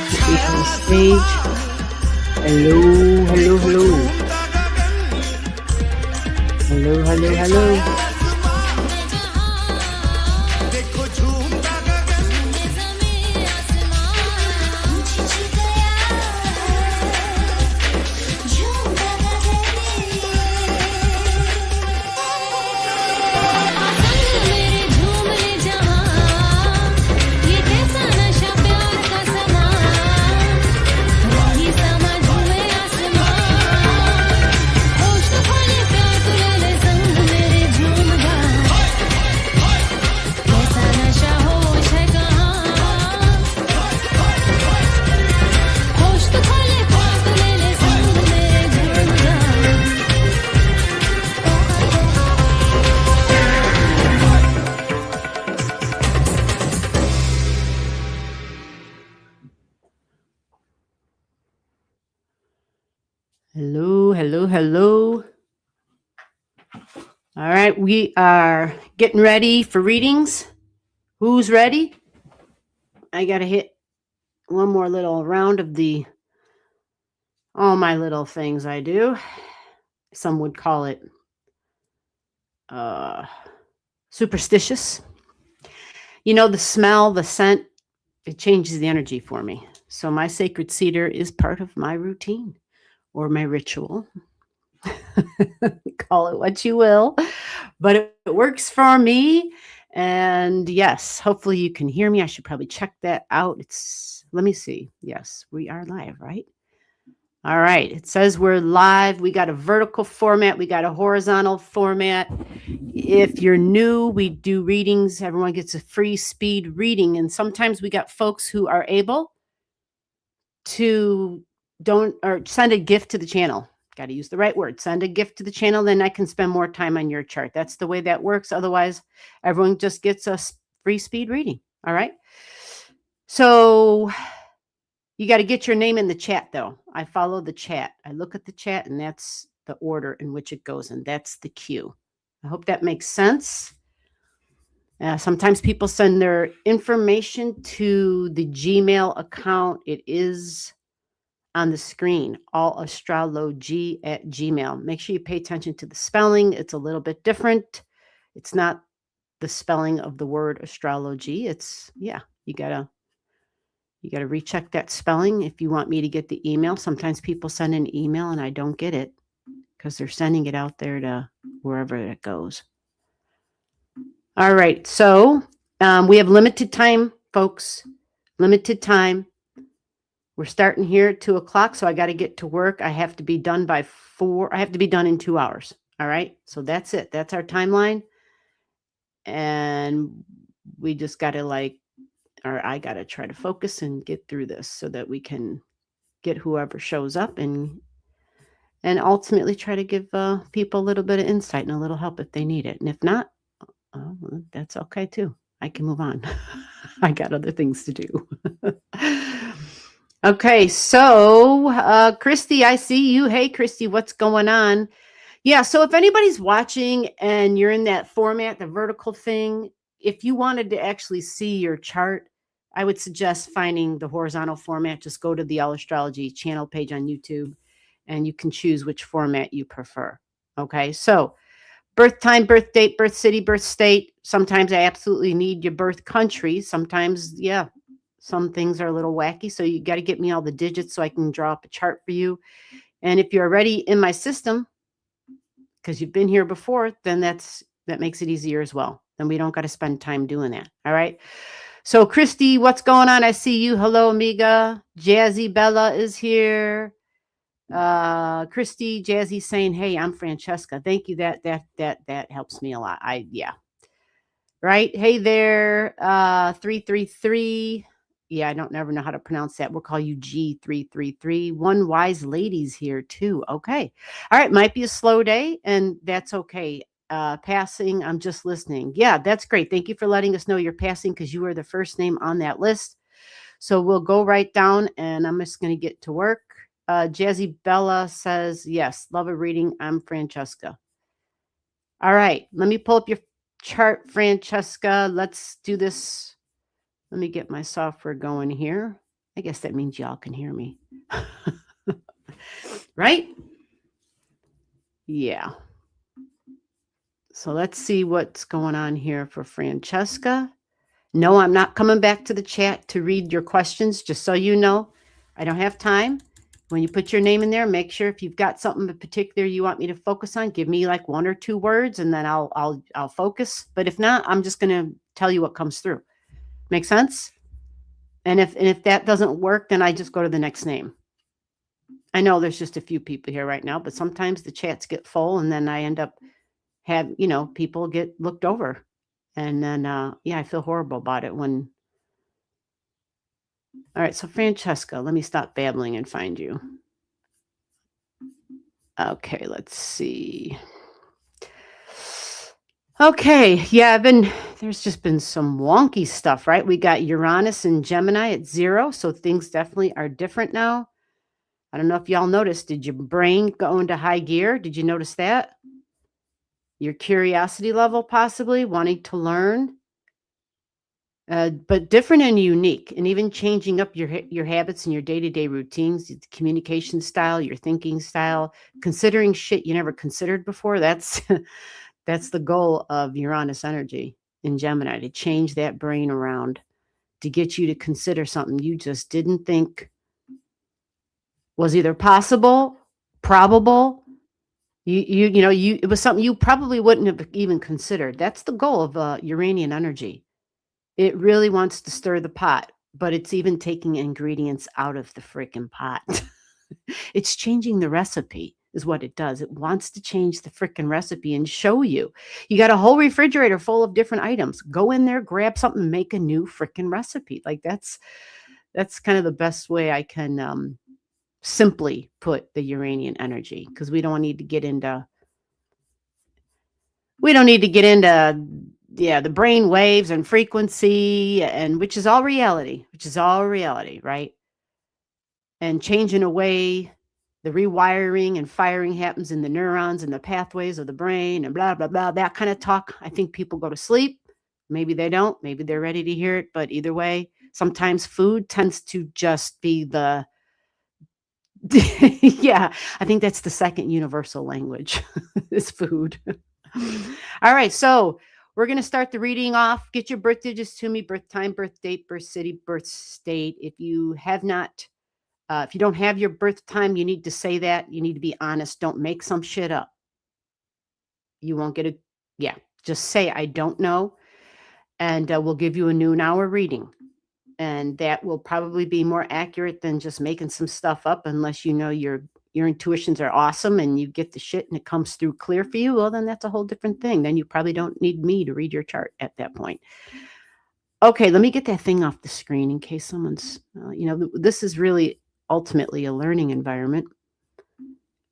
Get you on the stage. Hello, hello, hello. Hello, hello, hello. Hello, hello, hello. All right, we are getting ready for readings. Who's ready? I got to hit one more little round of all my little things I do. Some would call it superstitious. You know, the smell, the scent, it changes the energy for me. So my sacred cedar is part of my routine or my ritual. Call it what you will, but it works for me. And yes, hopefully you can hear me. I should probably check that out. Let me see. Yes, we are live, right? All right. It says we're live. We got a vertical format. We got a horizontal format. If you're new, we do readings. Everyone gets a free speed reading. And sometimes we got folks who are able to send a gift to the channel. Got to use the right word. Send a gift to the channel, then I can spend more time on your chart. That's the way that works. Otherwise, everyone just gets a free speed reading. All right. So you got to get your name in the chat, though. I follow the chat. I look at the chat, and that's the order in which it goes, and that's the cue. I hope that makes sense. Sometimes people send their information to the Gmail account. It is on the screen, Allastrology@gmail. Make sure you pay attention to the spelling. It's a little bit different. It's not the spelling of the word astrology. You gotta recheck that spelling if you want me to get the email. Sometimes people send an email and I don't get it because they're sending it out there to wherever it goes. All right, so we have limited time, folks. Limited time. We're starting here at 2:00, so I got to get to work. I have to be done by 4. I have to be done in 2 hours. All right, so that's it. That's our timeline. And we just got to I got to try to focus and get through this so that we can get whoever shows up and ultimately try to give people a little bit of insight and a little help if they need it. And if not, well, that's okay too. I can move on. I got other things to do. Okay, so Christy, I see you. Hey, Christy, what's going on? Yeah, so if anybody's watching and you're in that format, the vertical thing, if you wanted to actually see your chart, I would suggest finding the horizontal format. Just go to the Allastrology channel page on YouTube, and you can choose which format you prefer. Okay, so birth time, birth date, birth city, birth state. Sometimes I absolutely need your birth country. Sometimes, yeah, some things are a little wacky. So you got to get me all the digits so I can draw up a chart for you. And if you're already in my system, because you've been here before, then that makes it easier as well. Then we don't got to spend time doing that. All right. So Christy, what's going on? I see you. Hello, amiga. Jazzy Bella is here. Christy, Jazzy saying, hey, I'm Francesca. Thank you. That helps me a lot. Right. Hey there. 333. Yeah, I don't never know how to pronounce that. We'll call you G333. One wise lady's here too. Okay. All right. Might be a slow day, and that's okay. Passing, I'm just listening. Yeah, that's great. Thank you for letting us know you're passing, because you are the first name on that list. So we'll go right down, and I'm just going to get to work. Jazzy Bella says, yes, love a reading. I'm Francesca. All right. Let me pull up your chart, Francesca. Let's do this Let me get my software going here. I guess that means y'all can hear me. Right? Yeah. So let's see what's going on here for Francesca. No, I'm not coming back to the chat to read your questions, just so you know. I don't have time. When you put your name in there, make sure if you've got something in particular you want me to focus on, give me like 1 or 2 words and then I'll focus. But if not, I'm just going to tell you what comes through. Make sense? And if that doesn't work, then I just go to the next name. I know there's just a few people here right now, but sometimes the chats get full and then I end up people get looked over. And then I feel horrible about it when. All right, so Francesca, let me stop babbling and find you. Okay, let's see. Okay, yeah, there's just been some wonky stuff, right? We got Uranus and Gemini at 0, so things definitely are different now. I don't know if y'all noticed, did your brain go into high gear? Did you notice that? Your curiosity level possibly, wanting to learn. But different and unique, and even changing up your habits and your day-to-day routines, your communication style, your thinking style, considering shit you never considered before. That's that's the goal of Uranus energy in Gemini, to change that brain around, to get you to consider something you just didn't think was either possible, probable. It was something you probably wouldn't have even considered. That's the goal of Uranian energy. It really wants to stir the pot, but it's even taking ingredients out of the freaking pot. It's changing the recipe is what it does. It wants to change the freaking recipe and show you. You got a whole refrigerator full of different items. Go in there, grab something, make a new freaking recipe. Like that's kind of the best way I can simply put the Uranian energy, because we don't need to get into the brain waves and frequency, and which is all reality, right? And changing away, the rewiring and firing happens in the neurons and the pathways of the brain and blah, blah, blah, that kind of talk. I think people go to sleep. Maybe they don't. Maybe they're ready to hear it. But either way, sometimes food tends to just be the, yeah, I think that's the second universal language is food. All right, so we're going to start the reading off. Get your birth digits to me: birth time, birth date, birth city, birth state. If you don't have your birth time, you need to say that. You need to be honest. Don't make some shit up. You won't get just say, I don't know. And we'll give you a noon hour reading. And that will probably be more accurate than just making some stuff up, unless you know your intuitions are awesome and you get the shit and it comes through clear for you. Well, then that's a whole different thing. Then you probably don't need me to read your chart at that point. Okay, let me get that thing off the screen in case someone's, this is really ultimately a learning environment.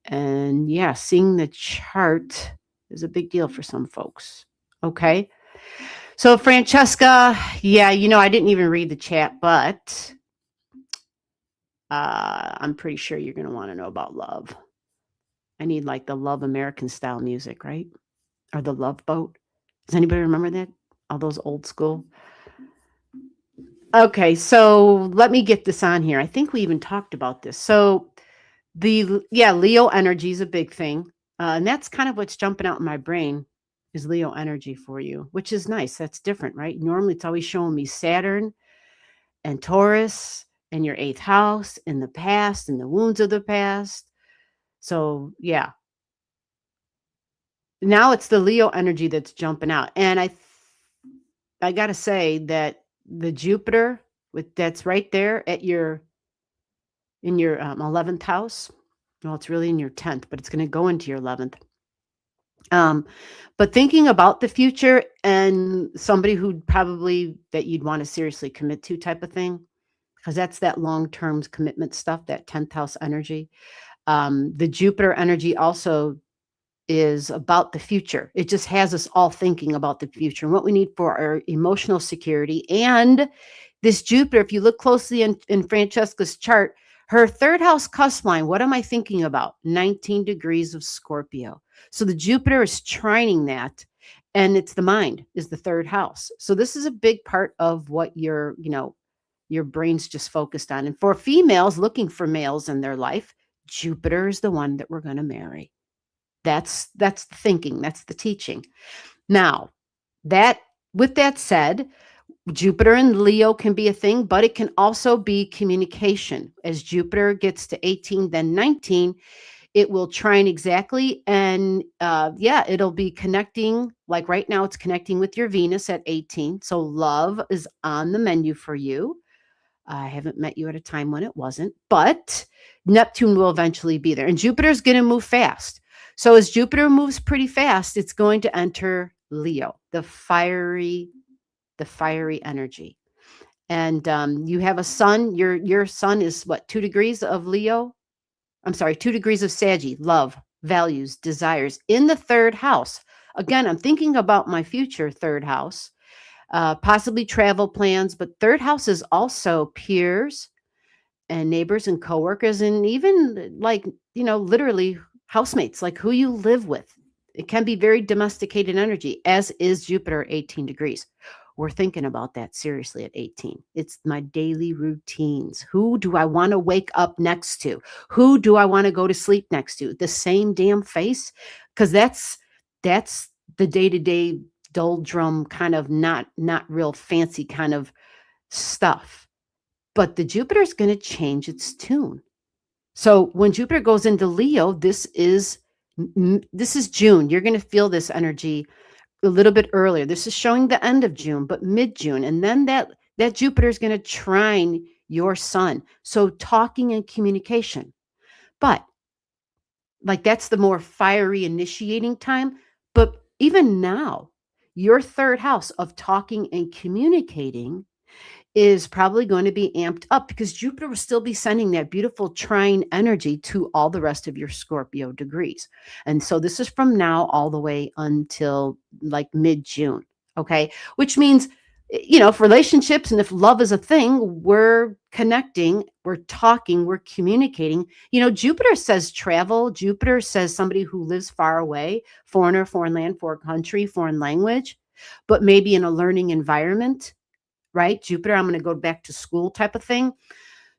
And yeah, seeing the chart is a big deal for some folks. Okay. So Francesca, I didn't even read the chat, but I'm pretty sure you're going to want to know about love. I need like the Love American style music, right? Or the Love Boat. Does anybody remember that? All those old school. Okay, so let me get this on here. I think we even talked about this. So Leo energy is a big thing. And that's kind of what's jumping out in my brain is Leo energy for you, which is nice. That's different, right? Normally it's always showing me Saturn and Taurus and your 8th house in the past and the wounds of the past. So yeah. Now it's the Leo energy that's jumping out. And I got to say that the Jupiter that's right there in your 11th house. Well, it's really in your 10th, but it's going to go into your 11th. But thinking about the future and somebody that you'd want to seriously commit to type of thing, because that's that long-term commitment stuff, that 10th house energy. The Jupiter energy also is about the future. It just has us all thinking about the future and what we need for our emotional security. And this Jupiter, if you look closely in Francesca's chart, her 3rd house cusp line, what am I thinking about? 19 degrees of Scorpio. So the Jupiter is trining that. and it's the mind is the third house. So this is a big part of what your brain's just focused on. And for females looking for males in their life, Jupiter is the one that we're going to marry. That's the thinking, that's the teaching. Now, that with that said, Jupiter and Leo can be a thing, but it can also be communication. As Jupiter gets to 18, then 19, it will trine exactly. And yeah, it'll be connecting. Like right now, it's connecting with your Venus at 18. So love is on the menu for you. I haven't met you at a time when it wasn't, but Neptune will eventually be there. And Jupiter's going to move fast. So as Jupiter moves pretty fast, it's going to enter Leo, the fiery energy. And you have a sun. Your sun is what, 2 degrees of Leo? I'm sorry, 2 degrees of Saggy, love, values, desires in the third house. Again, I'm thinking about my future third house, possibly travel plans, but third house is also peers and neighbors and coworkers, and even like, literally housemates, like who you live with. It can be very domesticated energy, as is Jupiter 18 degrees. We're thinking about that seriously at 18. It's my daily routines. Who do I want to wake up next to? Who do I want to go to sleep next to? The same damn face? Because that's the day-to-day doldrum kind of not real fancy kind of stuff. But the Jupiter is going to change its tune. So when Jupiter goes into Leo, this is June. You're going to feel this energy a little bit earlier. This is showing the end of June, but mid-June. And then that Jupiter is going to trine your sun. So talking and communication. But like that's the more fiery initiating time. But even now, your third house of talking and communicating is probably going to be amped up because Jupiter will still be sending that beautiful trine energy to all the rest of your Scorpio degrees. And so this is from now all the way until like mid-June. Okay. Which means, if relationships and if love is a thing, we're connecting, we're talking, we're communicating. Jupiter says travel. Jupiter says somebody who lives far away, foreigner, foreign land, foreign country, foreign language, but maybe in a learning environment. Right? Jupiter, I'm going to go back to school type of thing.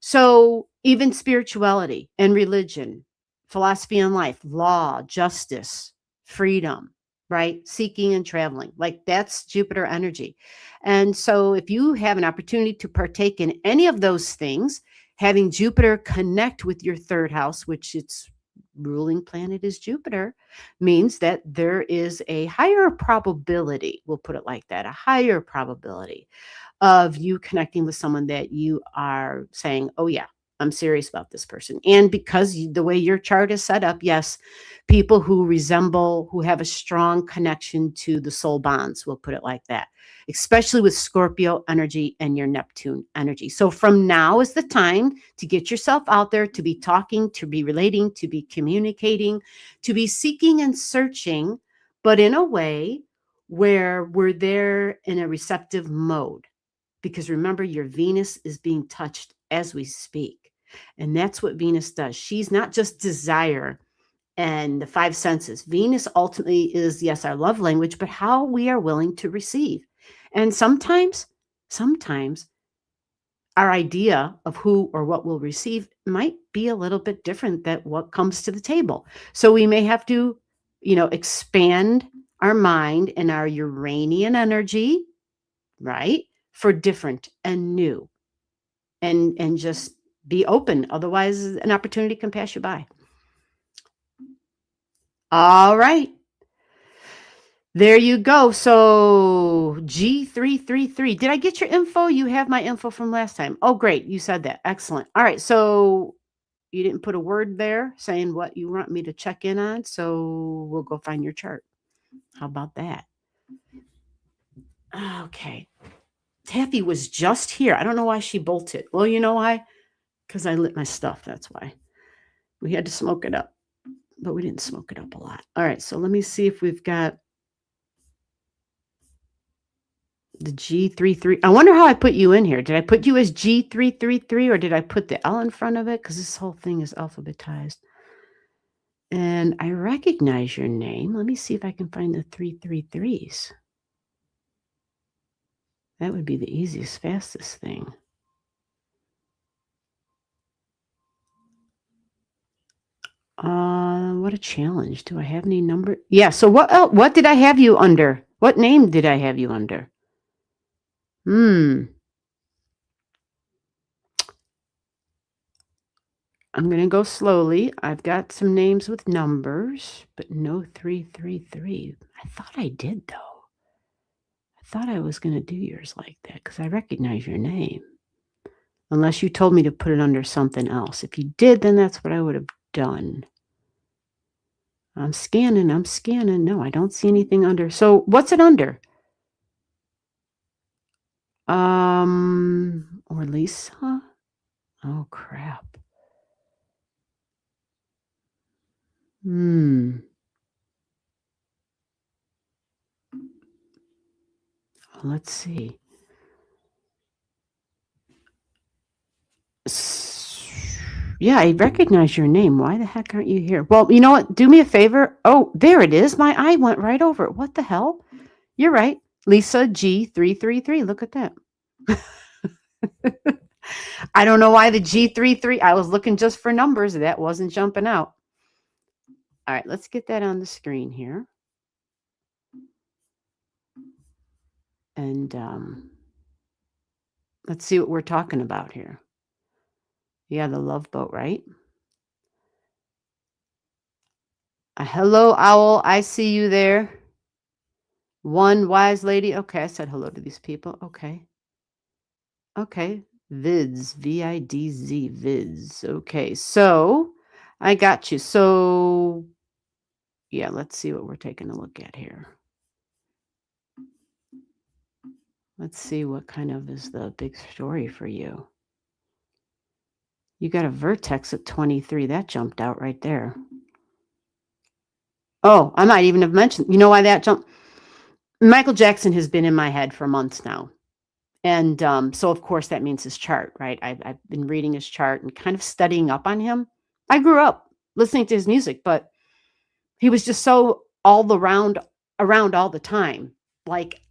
So even spirituality and religion, philosophy and life, law, justice, freedom, right? Seeking and traveling, like that's Jupiter energy. And so if you have an opportunity to partake in any of those things, having Jupiter connect with your third house, which its ruling planet is Jupiter, means that there is a higher probability, we'll put it like that, a higher probability of you connecting with someone that you are saying, oh yeah, I'm serious about this person. And because the way your chart is set up, yes, people who have a strong connection to the soul bonds, we'll put it like that, especially with Scorpio energy and your Neptune energy. So from now is the time to get yourself out there, to be talking, to be relating, to be communicating, to be seeking and searching, but in a way where we're there in a receptive mode. Because remember, your Venus is being touched as we speak. And that's what Venus does. She's not just desire and the 5 senses. Venus ultimately is, yes, our love language, but how we are willing to receive. And sometimes our idea of who or what we'll receive might be a little bit different than what comes to the table. So we may have to, expand our mind and our Uranian energy, right? For different and new, and just be open. Otherwise, an opportunity can pass you by. All right. There you go. So G333. Did I get your info? You have my info from last time. Oh, great. You said that. Excellent. All right. So you didn't put a word there saying what you want me to check in on. So we'll go find your chart. How about that? Okay. Taffy was just here. I don't know why she bolted. Well, you know why? Because I lit my stuff. That's why. We had to smoke it up, but we didn't smoke it up a lot. All right. So let me see if we've got the G33. I wonder how I put you in here. Did I put you as G333 or did I put the L in front of it? Because this whole thing is alphabetized. And I recognize your name. Let me see if I can find the 333s. That would be the easiest, fastest thing. What a challenge. Do I have any number? Yeah, so what did I have you under? What name did I have you under? I'm going to go slowly. I've got some names with numbers, but no 333. I thought I did, though. I thought I was going to do yours like that because I recognize your name. Unless you told me to put it under something else. If you did, then that's what I would have done. I'm scanning. No, I don't see anything under. So what's it under? Or Lisa? Oh, crap. Let's see. Yeah, I recognize your name. Why the heck aren't you here? Well, you know what? Do me a favor. Oh, there it is. My eye went right over it. What the hell? You're right. Lisa G333. Look at that. I don't know why the G33. I was looking just for numbers. That wasn't jumping out. All right, let's get that on the screen here. And let's see what we're talking about here. Yeah, the love boat, right? Hello, owl. I see you there. One wise lady. Okay, I said hello to these people. Okay. Vids, V-I-D-Z, vids. Okay, so I got you. So, yeah, let's see what we're taking a look at here. Let's see what kind of is the big story for you. You got a vertex at 23. That jumped out right there. Oh, I might even have mentioned, you know why that jumped? Michael Jackson has been in my head for months now. And so, of course, that means his chart, right? I've been reading his chart and kind of studying up on him. I grew up listening to his music, but he was just so all around all the time. Like,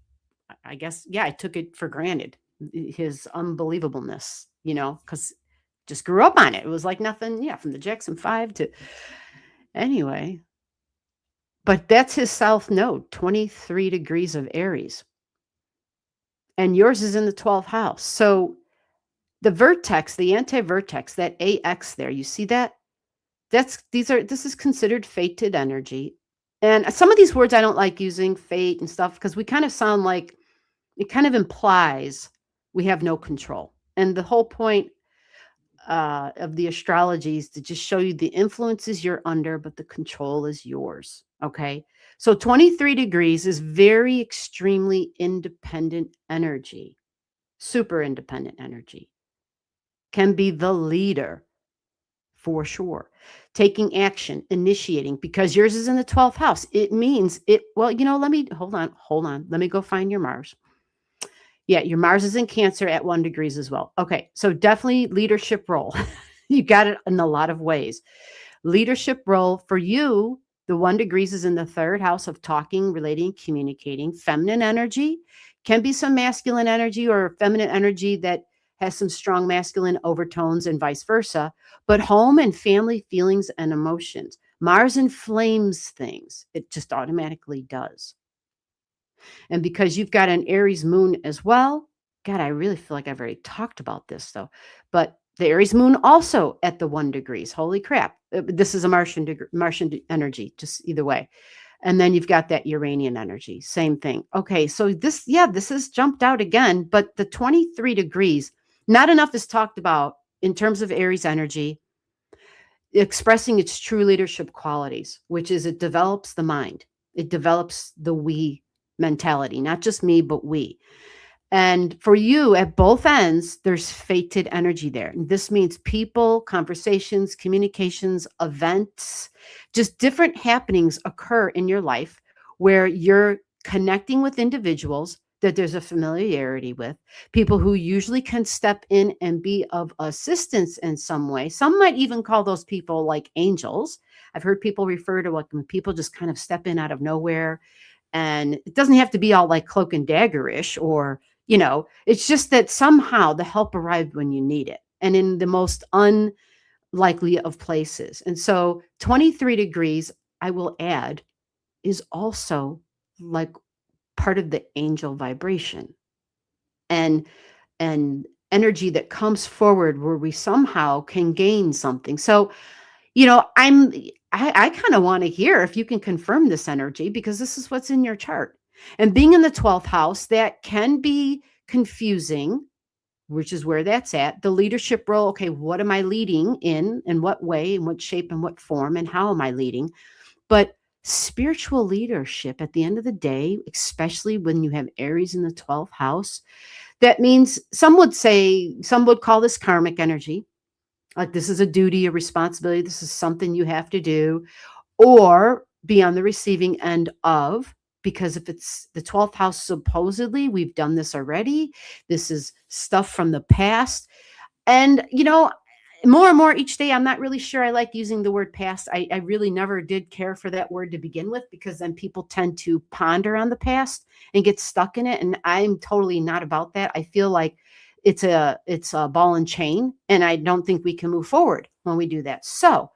I guess, yeah, I took it for granted, his unbelievableness, because just grew up on it. It was like nothing, yeah, from the Jackson 5 to anyway. But that's his south node, 23 degrees of Aries. And yours is in the 12th house. So the vertex, the anti-vertex, that AX there, you see that? This is considered fated energy. And some of these words I don't like using, fate and stuff, because we kind of sound like it kind of implies we have no control. And the whole point of the astrology is to just show you the influences you're under, but the control is yours. Okay. So 23 degrees is very extremely independent energy, super independent energy, can be the leader for sure. Taking action, initiating, because yours is in the 12th house. It means it, well, let me, hold on. Let me go find your Mars. Yeah, your Mars is in Cancer at 1 degrees as well. Okay, so definitely leadership role. You got it in a lot of ways. Leadership role for you, the 1 degrees is in the 3rd house of talking, relating, communicating. Feminine energy can be some masculine energy or feminine energy that has some strong masculine overtones and vice versa. But home and family feelings and emotions. Mars inflames things. It just automatically does. And because you've got an Aries moon as well, God, I really feel like I've already talked about this though. But the Aries moon also at the 1 degrees. Holy crap. This is a Martian energy, just either way. And then you've got that Uranian energy. Same thing. Okay, so this has jumped out again, but the 23 degrees, not enough is talked about in terms of Aries energy, expressing its true leadership qualities, which is it develops the mind. It develops the we mentality, not just me, but we. And for you at both ends, there's fated energy there. And this means people, conversations, communications, events, just different happenings occur in your life where you're connecting with individuals that there's a familiarity with, people who usually can step in and be of assistance in some way. Some might even call those people like angels. I've heard people refer to like when people just kind of step in out of nowhere, and it doesn't have to be all like cloak and daggerish, or, it's just that somehow the help arrived when you need it and in the most unlikely of places. And so 23 degrees, I will add, is also like part of the angel vibration and energy that comes forward where we somehow can gain something. So, I kind of want to hear if you can confirm this energy, because this is what's in your chart. And being in the 12th house, that can be confusing, which is where that's at. The leadership role, okay, what am I leading in what way, in what shape, and what form, and how am I leading? But spiritual leadership at the end of the day, especially when you have Aries in the 12th house, that means some would call this karmic energy. Like this is a duty, a responsibility. This is something you have to do, or be on the receiving end of, because if it's the 12th house, supposedly we've done this already. This is stuff from the past. And, more and more each day, I'm not really sure I like using the word past. I really never did care for that word to begin with, because then people tend to ponder on the past and get stuck in it. And I'm totally not about that. I feel like it's a ball and chain, and I don't think we can move forward when we do that. So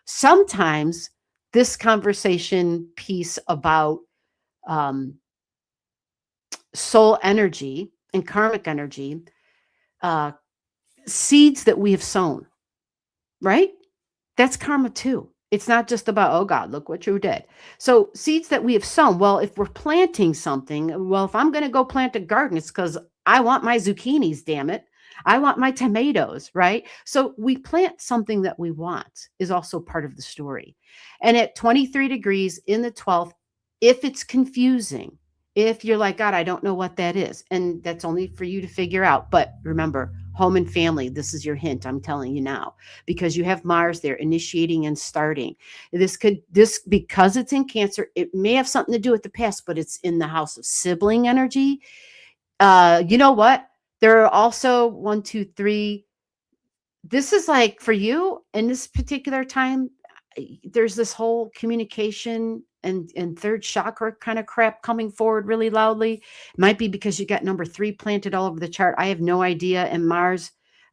sometimes this conversation piece about soul energy and karmic energy, seeds that we have sown, right? That's karma too. It's not just about, oh God, look what you did. So seeds that we have sown. Well, if we're planting something, well, if I'm going to go plant a garden, it's because I want my zucchinis, damn it. I want my tomatoes, right? So we plant something that we want is also part of the story. And at 23 degrees in the 12th, if it's confusing, if you're like, God, I don't know what that is, and that's only for you to figure out. But remember, home and family, this is your hint. I'm telling you now, because you have Mars there initiating and starting. This because it's in Cancer, it may have something to do with the past, but it's in the house of sibling energy. You know what? There are also 1, 2, 3. This is like for you in this particular time, there's this whole communication and third chakra kind of crap coming forward really loudly. It might be because you got number 3 planted all over the chart. I have no idea. And Mars,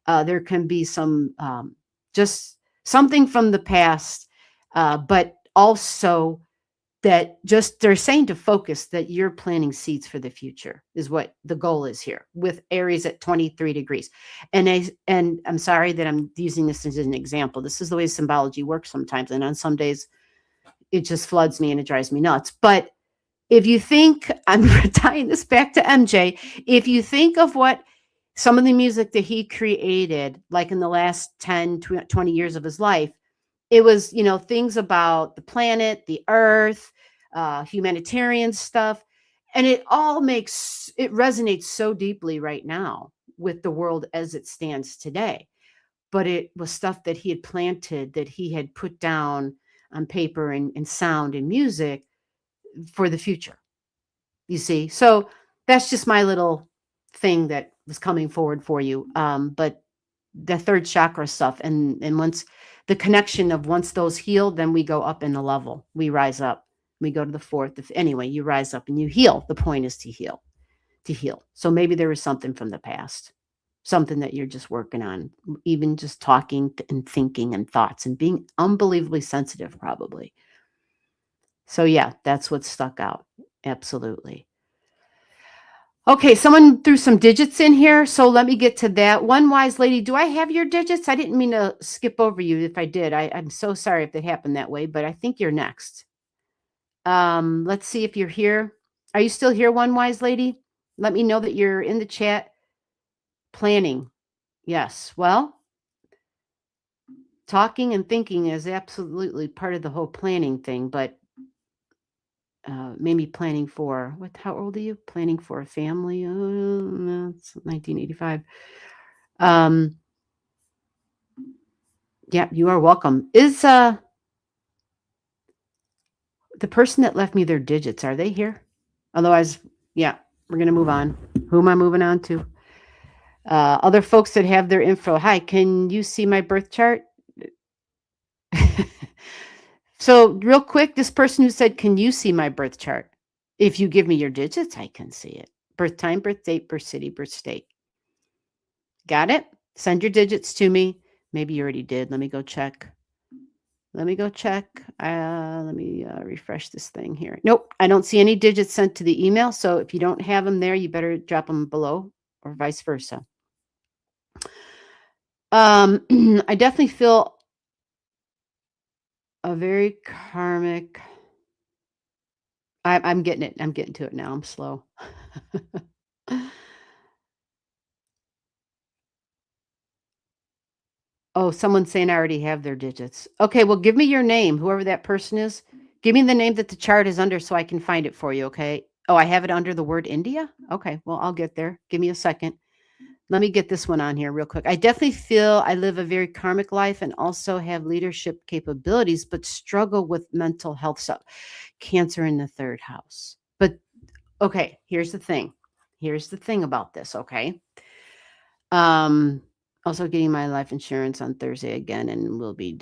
there can be some just something from the past, but also that just they're saying to focus that you're planting seeds for the future is what the goal is here with Aries at 23 degrees. And I'm sorry that I'm using this as an example. This is the way symbology works sometimes. And on some days it just floods me and it drives me nuts. But if you think, I'm tying this back to MJ, if you think of what some of the music that he created, like in the last 10, 20 years of his life, it was, things about the planet, the earth, humanitarian stuff. And it resonates so deeply right now with the world as it stands today. But it was stuff that he had planted, that he had put down on paper and sound and music for the future, you see? So that's just my little thing that was coming forward for you. But the third chakra stuff, and once the connection of once those heal, then we go up in the level. We rise up. We go to the fourth. Anyway, you rise up and you heal. The point is to heal. So maybe there was something from the past, something that you're just working on, even just talking and thinking and thoughts and being unbelievably sensitive, probably. So yeah, that's what stuck out. Absolutely. Okay, someone threw some digits in here, so let me get to that. One wise lady, do I have your digits? I didn't mean to skip over you if I did. I'm so sorry if it happened that way, but I think you're next. Let's see if you're here. Are you still here, one wise lady? Let me know that you're in the chat. Planning. Yes. Well, talking and thinking is absolutely part of the whole planning thing, but maybe planning for how old are you? Planning for a family? No, it's 1985. Yeah, you are welcome. Is the person that left me their digits, are they here? Otherwise, yeah, we're going to move on. Who am I moving on to? Other folks that have their info. Hi, can you see my birth chart? So real quick, this person who said, "Can you see my birth chart?" If you give me your digits, I can see it. Birth time, birth date, birth city, birth state. Got it? Send your digits to me. Maybe you already did. Let me go check. Let me go check. Let me refresh this thing here. Nope, I don't see any digits sent to the email. So if you don't have them there, you better drop them below or vice versa. I definitely feel a very karmic. I'm getting it. I'm getting to it now. I'm slow. Oh, someone's saying I already have their digits. Okay, well, give me your name, whoever that person is. Give me the name that the chart is under so I can find it for you, okay? Oh, I have it under the word India? Okay, well, I'll get there. Give me a second. Let me get this one on here real quick. I definitely feel I live a very karmic life and also have leadership capabilities, but struggle with mental health. So, Cancer in the third house. But okay, here's the thing. Here's the thing about this, okay? Um, Also getting my life insurance on Thursday again, and we'll be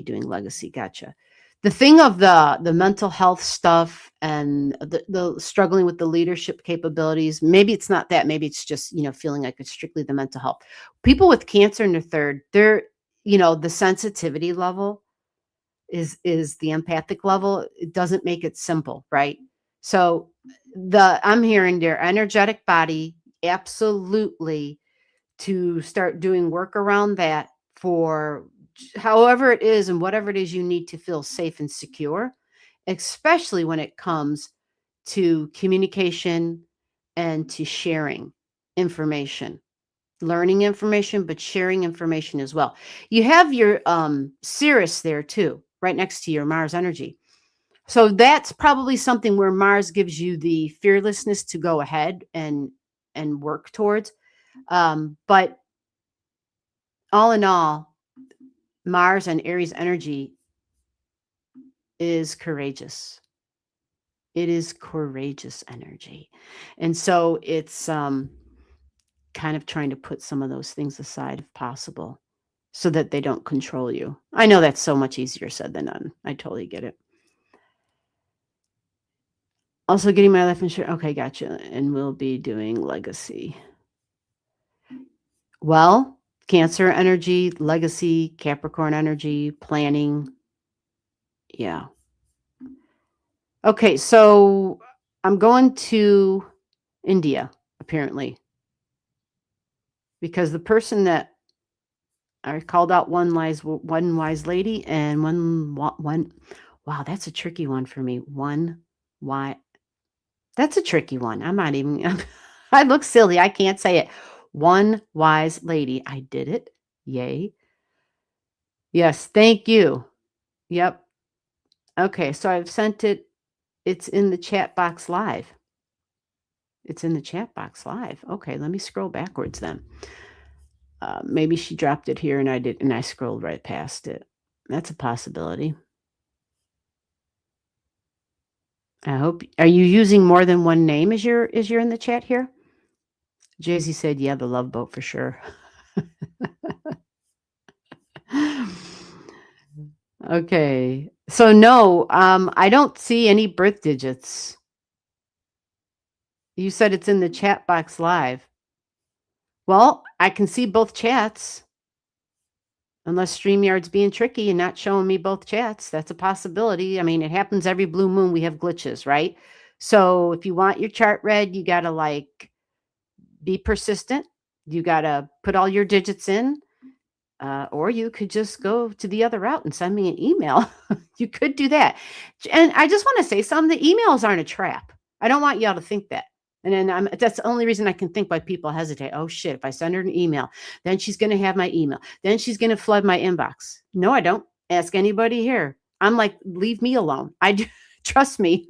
doing legacy. Gotcha. The thing of the mental health stuff and the struggling with the leadership capabilities, maybe it's not that, maybe it's just, feeling like it's strictly the mental health. People with cancer in the third, they're, the sensitivity level is the empathic level. It doesn't make it simple, right? So I'm hearing their energetic body absolutely to start doing work around that for however it is and whatever it is you need to feel safe and secure, especially when it comes to communication and to sharing information, learning information, but sharing information as well. You have your Cirrus there too, right next to your Mars energy. So that's probably something where Mars gives you the fearlessness to go ahead and work towards. But all in all, Mars and Aries energy is courageous. It is courageous energy. And so it's kind of trying to put some of those things aside if possible so that they don't control you. I know that's so much easier said than done. I totally get it. Also getting my life insurance. Okay, gotcha. And we'll be doing legacy. Well, Cancer energy, legacy, Capricorn energy, planning. Yeah. Okay, so I'm going to India, apparently, because the person that I called out one wise lady and one. Wow, that's a tricky one for me. One why That's a tricky one. I'm not even. I look silly. I can't say it. One wise lady. I did it. Yay. Yes, thank you. Yep. Okay, so I've sent it. It's in the chat box live. It's in the chat box live. Okay, let me scroll backwards then. Maybe she dropped it here and I scrolled right past it. That's a possibility. I hope. Are you using more than one name as you're in the chat here? Jay-Z said, "Yeah, the Love Boat for sure." Okay. So no, I don't see any birth digits. You said it's in the chat box live. Well, I can see both chats. Unless StreamYard's being tricky and not showing me both chats. That's a possibility. I mean, it happens every blue moon. We have glitches, right? So if you want your chart read, you got to be persistent. You got to put all your digits in. Or you could just go to the other route and send me an email. You could do that. And I just want to say something. The emails aren't a trap. I don't want y'all to think that. And then that's the only reason I can think why people hesitate. Oh shit, if I send her an email, then she's going to have my email. Then she's going to flood my inbox. No, I don't. Ask anybody here. I'm like, leave me alone. I do. Trust me.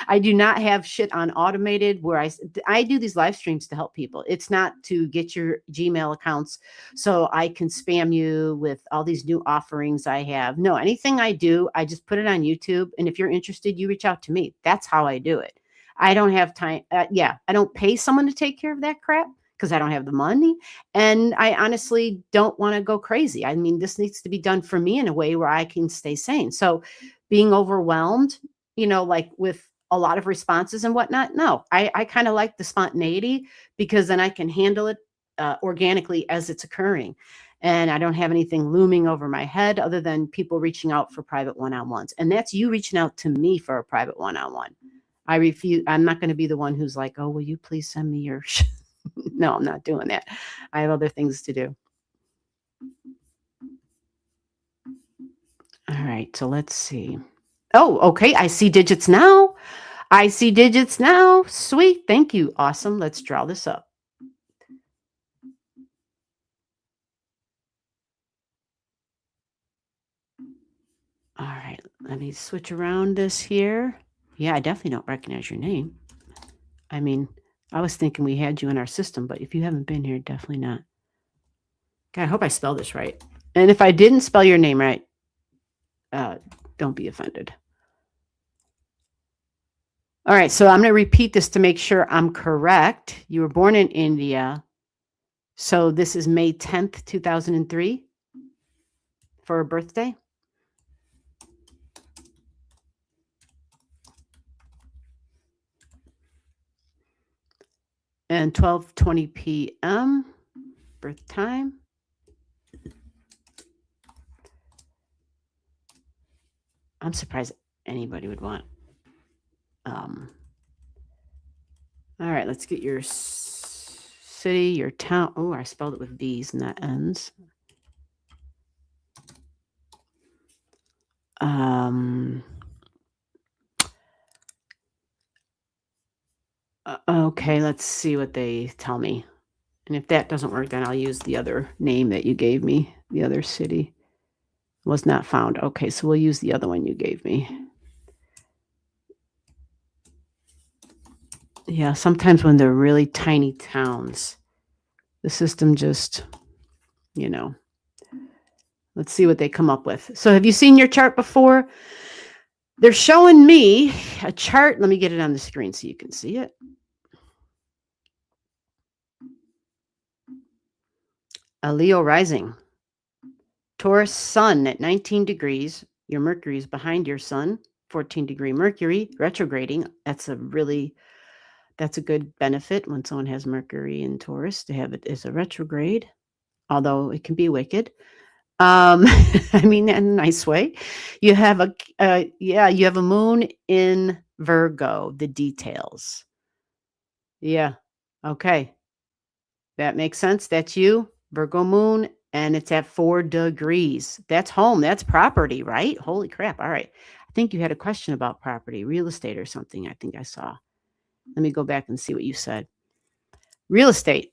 I do not have shit on automated where I do these live streams to help people. It's not to get your Gmail accounts so I can spam you with all these new offerings I have. No, anything I do, I just put it on YouTube. And if you're interested, you reach out to me. That's how I do it. I don't have time. I don't pay someone to take care of that crap because I don't have the money. And I honestly don't want to go crazy. I mean, this needs to be done for me in a way where I can stay sane. So being overwhelmed, like with a lot of responses and whatnot, no, I kind of like the spontaneity because then I can handle it organically as it's occurring. And I don't have anything looming over my head other than people reaching out for private one-on-ones. And that's you reaching out to me for a private one-on-one. I refuse. I'm not going to be the one who's like, oh, will you please send me your No, I'm not doing that. I have other things to do. All right, so let's see. Oh, okay. I see digits now. I see digits now. Sweet. Thank you. Awesome. Let's draw this up. All right. Let me switch around this here. Yeah, I definitely don't recognize your name. I mean, I was thinking we had you in our system, but if you haven't been here, definitely not. God, I hope I spelled this right. And if I didn't spell your name right, don't be offended. All right, so I'm going to repeat this to make sure I'm correct. You were born in India. So this is May 10th, 2003 for a birthday. And 12:20 p.m. birth time. I'm surprised anybody would want. All right, let's get your city, your town. Oh, I spelled it with V's, not N's. Okay, let's see what they tell me. And if that doesn't work, then I'll use the other name that you gave me. The other city was not found. Okay, so we'll use the other one you gave me. Yeah, sometimes when they're really tiny towns, the system just, let's see what they come up with. So have you seen your chart before? They're showing me a chart. Let me get it on the screen so you can see it. A Leo rising. Taurus sun at 19 degrees. Your Mercury is behind your sun. 14-degree Mercury retrograding. That's a good benefit when someone has Mercury in Taurus to have it as a retrograde, although it can be wicked. I mean, in a nice way. You have you have a moon in Virgo, the details. Yeah. Okay. That makes sense. That's you, Virgo moon, and it's at 4 degrees. That's home. That's property, right? Holy crap. All right. I think you had a question about property, real estate or something. I think I saw. Let me go back and see what you said. Real estate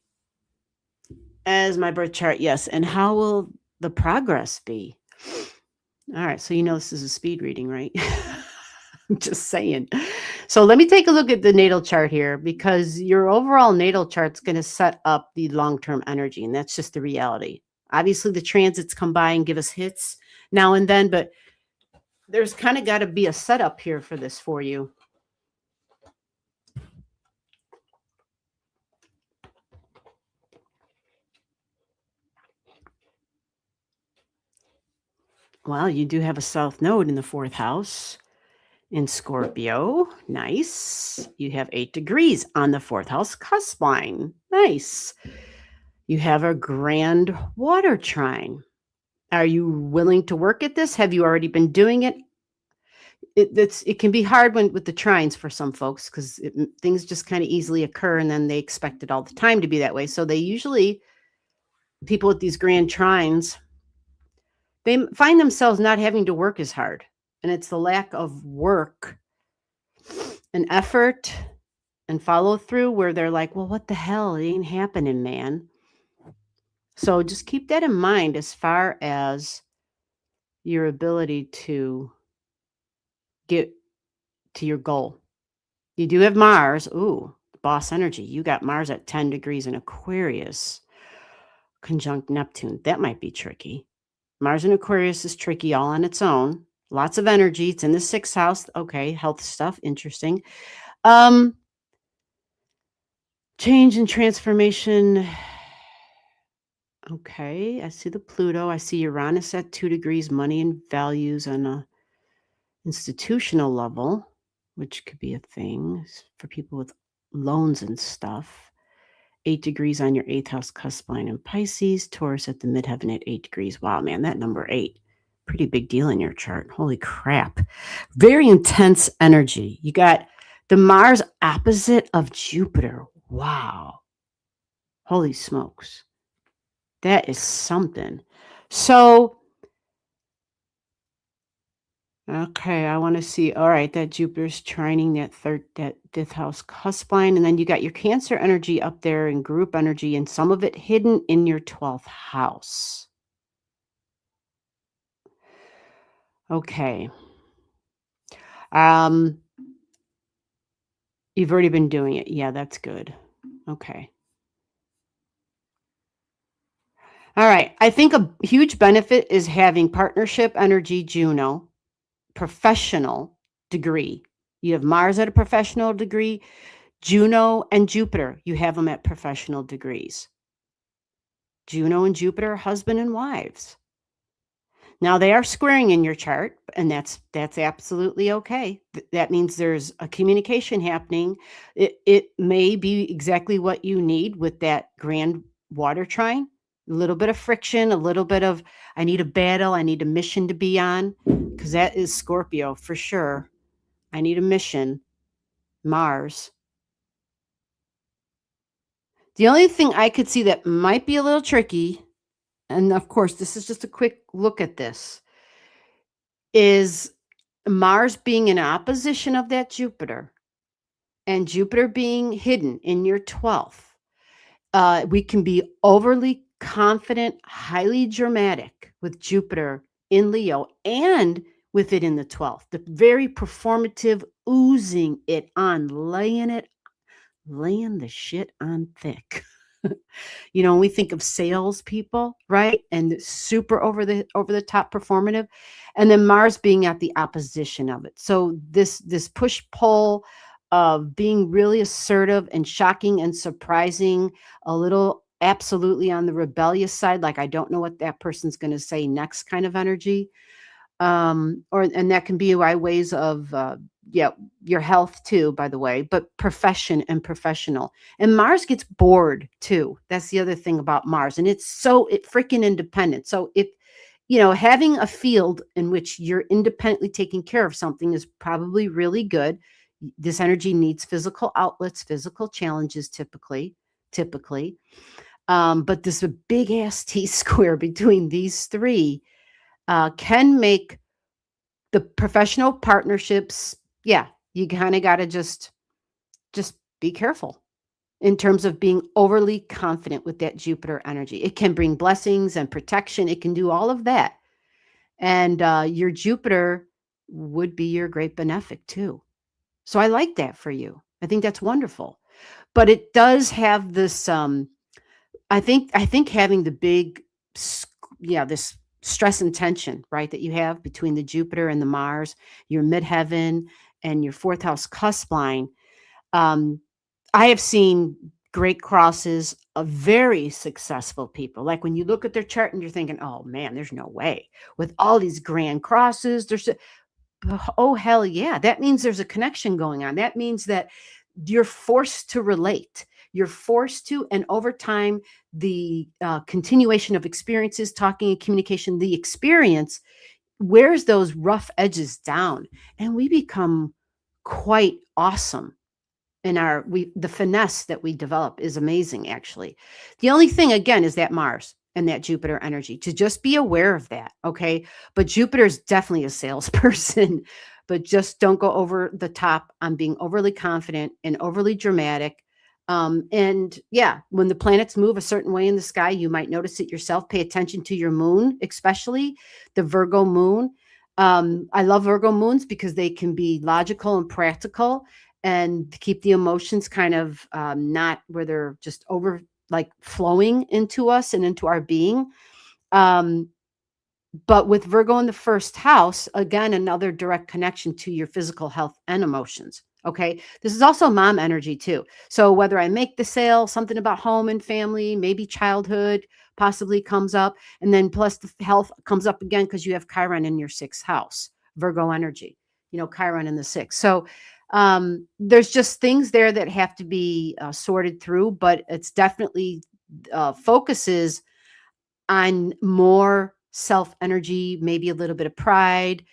as my birth chart. Yes. And how will the progress be? All right. So, this is a speed reading, right? I'm just saying. So let me take a look at the natal chart here because your overall natal chart's going to set up the long-term energy. And that's just the reality. Obviously, the transits come by and give us hits now and then, but there's kind of got to be a setup here for this for you. Well, you do have a south node in the 4th house in Scorpio. Nice. You have 8 degrees on the 4th house cusp line. Nice. You have a grand water trine. Are you willing to work at this? Have you already been doing it? It can be hard with the trines for some folks because things just kind of easily occur and then they expect it all the time to be that way. So they usually, people with these grand trines, they find themselves not having to work as hard. And it's the lack of work and effort and follow through where they're like, well, what the hell? It ain't happening, man. So just keep that in mind as far as your ability to get to your goal. You do have Mars. Ooh, boss energy. You got Mars at 10 degrees in Aquarius, conjunct Neptune. That might be tricky. Mars in Aquarius is tricky all on its own. Lots of energy. It's in the 6th house. Okay, health stuff. Interesting. Change and transformation. Okay, I see the Pluto. I see Uranus at 2 degrees, money and values on a institutional level, which could be a thing for people with loans and stuff. 8 degrees on your 8th house cusp line in Pisces, Taurus at the midheaven at 8 degrees. Wow, man, that number 8, pretty big deal in your chart. Holy crap. Very intense energy. You got the Mars opposite of Jupiter. Wow. Holy smokes. That is something. So, okay, I want to see. All right, that Jupiter's trining that 5th house cusp line, and then you got your Cancer energy up there and group energy, and some of it hidden in your 12th house. Okay. Um, you've already been doing it. Yeah, that's good. Okay. All right. I think a huge benefit is having partnership energy, Juno, professional degree. You have Mars at a professional degree. Juno and Jupiter, you have them at professional degrees. Juno and Jupiter, husband and wives. Now they are squaring in your chart, and that's absolutely okay. That means there's a communication happening. It may be exactly what you need with that grand water trine. A little bit of friction, a little bit of I need a battle, I need a mission to be on, because that is Scorpio for sure. I need a mission. Mars. The only thing I could see that might be a little tricky, and of course, this is just a quick look at this, is Mars being in opposition of that Jupiter and Jupiter being hidden in your 12th. We can be overly confident, highly dramatic with Jupiter in Leo and with it in the 12th. The very performative, oozing it on, laying the shit on thick. When we think of salespeople, right? And super over the top performative, and then Mars being at the opposition of it. So this push pull of being really assertive and shocking and surprising, a little absolutely on the rebellious side, like I don't know what that person's going to say next kind of energy. And that can be by ways of your health too, by the way, but profession and professional. And Mars gets bored too. That's the other thing about Mars, and it freaking independent. So if having a field in which you're independently taking care of something is probably really good. This energy needs physical outlets, physical challenges typically. But this a big ass T square between these three can make the professional partnerships. Yeah, you kind of got to just be careful in terms of being overly confident with that Jupiter energy. It can bring blessings and protection. It can do all of that. And your Jupiter would be your great benefic too. So I like that for you. I think that's wonderful. But it does have this I think having the big this stress and tension, right, that you have between the Jupiter and the Mars, your midheaven and your 4th house cusp line. I have seen great crosses of very successful people. Like when you look at their chart and you're thinking, oh man, there's no way with all these grand crosses. Oh, hell yeah. That means there's a connection going on. That means that you're forced to relate. You're forced to, and over time, the continuation of experiences, talking and communication, the experience wears those rough edges down, and we become quite awesome. And the finesse that we develop is amazing, actually. The only thing, again, is that Mars and that Jupiter energy, to just be aware of that, okay? But Jupiter is definitely a salesperson, but just don't go over the top on being overly confident and overly dramatic. And yeah, when the planets move a certain way in the sky, you might notice it yourself. Pay attention to your moon, especially the Virgo moon. I love Virgo moons because they can be logical and practical and keep the emotions kind of not where they're just over like flowing into us and into our being. But with Virgo in the 1st house, again, another direct connection to your physical health and emotions. Okay. This is also mom energy too. So whether I make the sale, something about home and family, maybe childhood possibly comes up. And then plus the health comes up again because you have Chiron in your sixth house, Virgo energy, Chiron in the sixth. So there's just things there that have to be sorted through, but it's definitely focuses on more self energy, maybe a little bit of pride,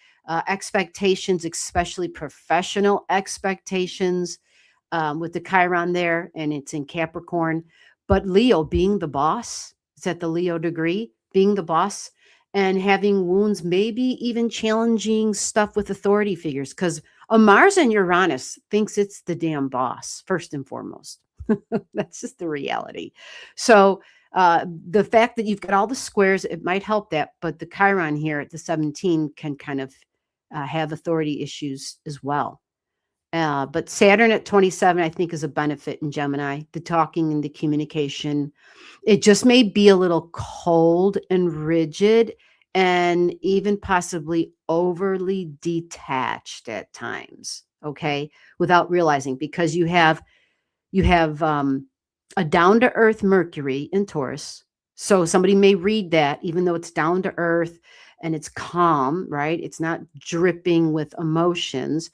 expectations, especially professional expectations with the Chiron there, and it's in Capricorn. But Leo being the boss, it's at the Leo degree, being the boss and having wounds, maybe even challenging stuff with authority figures, because a Mars and Uranus thinks it's the damn boss, first and foremost. That's just the reality. So, the fact that you've got all the squares, it might help that, but the Chiron here at the 17 can kind of have authority issues as well. But Saturn at 27, I think, is a benefit in Gemini, the talking and the communication. It just may be a little cold and rigid and even possibly overly detached at times, okay, without realizing, because you have a down to earth Mercury in Taurus. So somebody may read that, even though it's down to earth and it's calm, right? It's not dripping with emotions.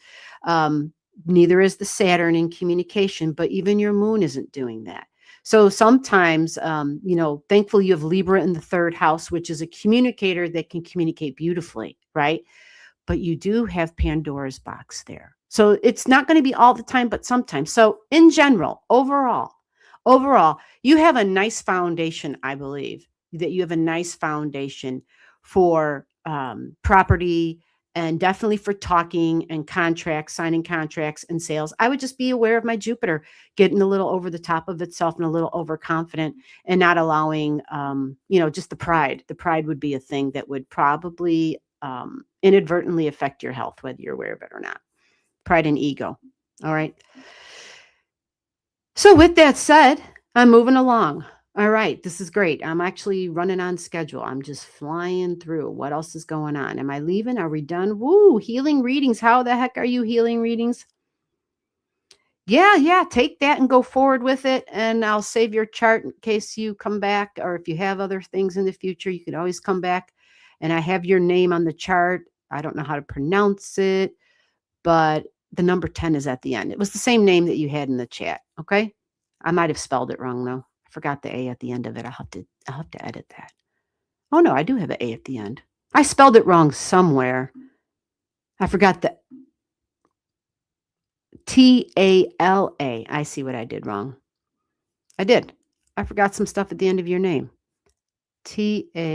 Neither is the Saturn in communication, but even your moon isn't doing that. So sometimes, thankfully you have Libra in the third house, which is a communicator that can communicate beautifully, right? But you do have Pandora's box there. So it's not going to be all the time, but sometimes. So in general, overall, you have a nice foundation, I believe, that you have a nice foundation for property and definitely for talking and contracts, signing contracts and sales. I would just be aware of my Jupiter getting a little over the top of itself and a little overconfident and not allowing, just the pride. The pride would be a thing that would probably inadvertently affect your health, whether you're aware of it or not. Pride and ego. All right. So with that said, I'm moving along. All right, this is great. I'm actually running on schedule. I'm just flying through. What else is going on? Am I leaving? Are we done? Woo, healing readings. How the heck are you healing readings? Yeah, take that and go forward with it. And I'll save your chart in case you come back, or if you have other things in the future, you can always come back. And I have your name on the chart. I don't know how to pronounce it, but the number 10 is at the end. It was the same name that you had in the chat. Okay. I might have spelled it wrong though. I forgot the A at the end of it. I'll have to edit that. Oh no, I do have an A at the end. I spelled it wrong somewhere. I forgot the Tala. I see what I did wrong. I did. I forgot some stuff at the end of your name. Tala.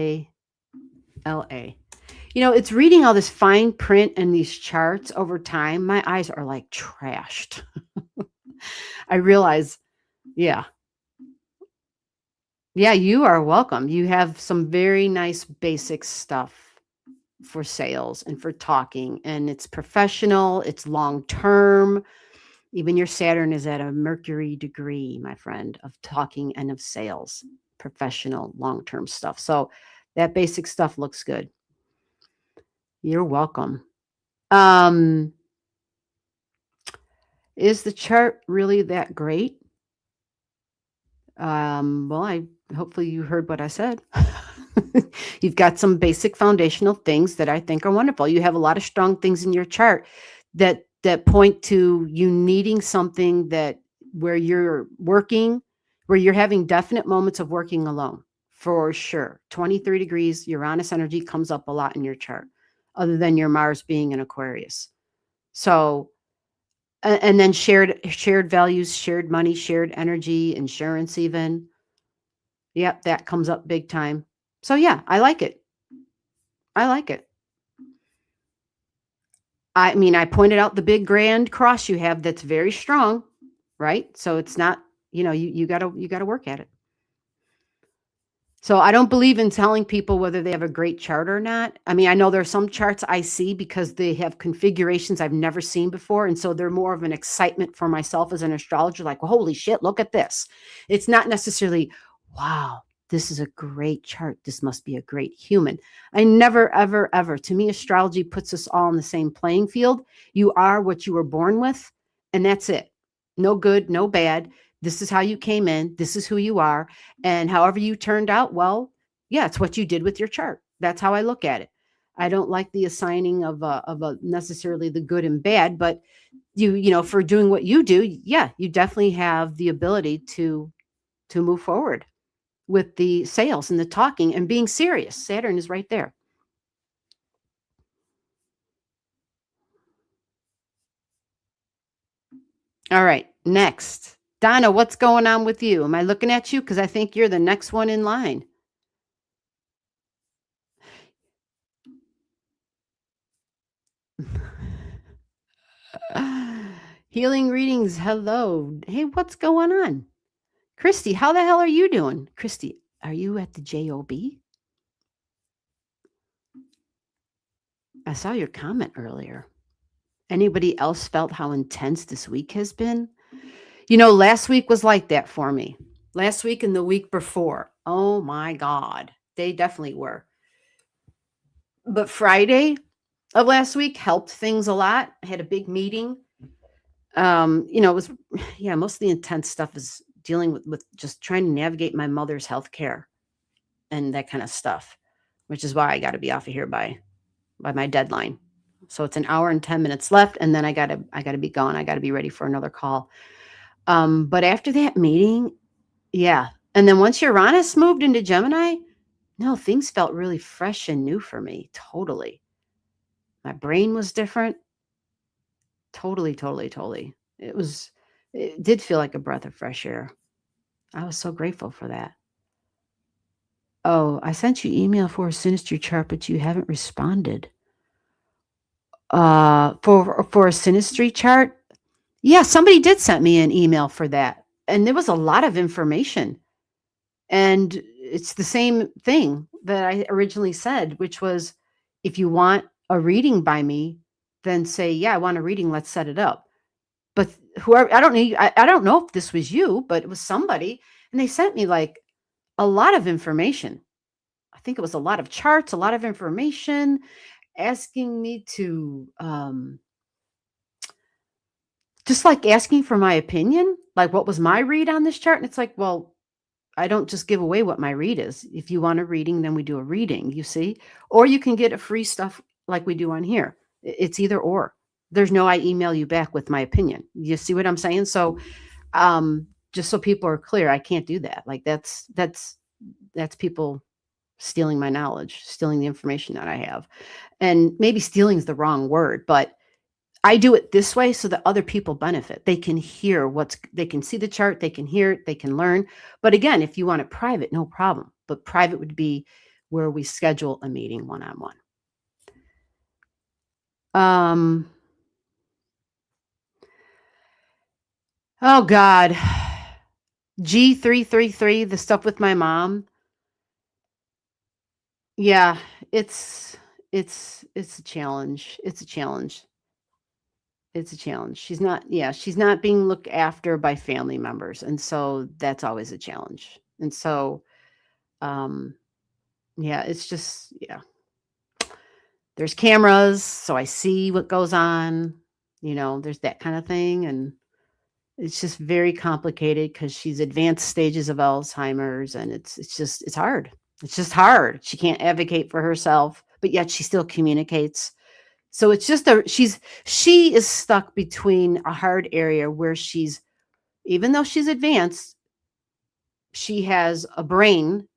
It's reading all this fine print and these charts over time. My eyes are like trashed. I realize, yeah. Yeah, you are welcome. You have some very nice basic stuff for sales and for talking, and it's professional, it's long term. Even your Saturn is at a Mercury degree, my friend, of talking and of sales, professional, long term stuff. So that basic stuff looks good. You're welcome. Is the chart really that great? Well, hopefully you heard what I said. You've got some basic foundational things that I think are wonderful. You have a lot of strong things in your chart that point to you needing something where you're working, where you're having definite moments of working alone, for sure. 23 degrees, Uranus energy comes up a lot in your chart, other than your Mars being in Aquarius. So, and then shared values, shared money, shared energy, insurance even. Yep, that comes up big time. So yeah, I like it. I mean, I pointed out the big grand cross you have that's very strong, right? So it's not, you gotta work at it. So I don't believe in telling people whether they have a great chart or not. I mean, I know there are some charts I see because they have configurations I've never seen before. And so they're more of an excitement for myself as an astrologer, like, well, holy shit, look at this. It's not necessarily, wow, this is a great chart. This must be a great human. I never, ever, ever. To me, astrology puts us all in the same playing field. You are what you were born with, and that's it. No good, no bad. This is how you came in. This is who you are. And however you turned out, well, yeah, it's what you did with your chart. That's how I look at it. I don't like the assigning of a necessarily the good and bad, but for doing what you do, yeah, you definitely have the ability to move forward with the sales and the talking and being serious. Saturn is right there. All right, next. Donna, what's going on with you? Am I looking at you? Because I think you're the next one in line. Healing readings. Hello. Hey, what's going on? Christy, how the hell are you doing? Christy, are you at the JOB? I saw your comment earlier. Anybody else felt how intense this week has been? Last week was like that for me. Last week and the week before. Oh my God. They definitely were. But Friday of last week helped things a lot. I had a big meeting. It was, yeah, most of the intense stuff is dealing with just trying to navigate my mother's health care and that kind of stuff, which is why I got to be off of here by my deadline. So it's an hour and 10 minutes left. And then I gotta be gone. I gotta be ready for another call. But after that meeting, yeah. And then once Uranus moved into Gemini, no, things felt really fresh and new for me. Totally. My brain was different. Totally, totally, totally. It did feel like a breath of fresh air. I was so grateful for that. Oh, I sent you email for a synastry chart, but you haven't responded. For a synastry chart? Yeah, somebody did send me an email for that. And there was a lot of information. And it's the same thing that I originally said, which was if you want a reading by me, then say, yeah, I want a reading. Let's set it up. But whoever, I don't know if this was you, but it was somebody. And they sent me like a lot of information. I think it was a lot of charts, a lot of information asking me to, just like asking for my opinion, like what was my read on this chart? And it's like, well, I don't just give away what my read is. If you want a reading, then we do a reading, you see? Or you can get a free stuff like we do on here. It's either or. There's no I email you back with my opinion. You see what I'm saying? So just so people are clear, I can't do that. Like that's people stealing my knowledge, stealing the information that I have. And maybe stealing is the wrong word, but I do it this way so that other people benefit. They can hear they can see the chart, they can hear it, they can learn. But again, if you want it private, no problem. But private would be where we schedule a meeting one-on-one. Oh God. G333, the stuff with my mom. Yeah, it's a challenge. It's a challenge. It's a challenge. She's not being looked after by family members. And so that's always a challenge. And so, yeah, it's just, yeah. There's cameras, so I see what goes on, there's that kind of thing. And it's just very complicated because she's advanced stages of Alzheimer's and it's hard. It's just hard. She can't advocate for herself, but yet she still communicates. So it's just she is stuck between a hard area where even though she's advanced, she has a brain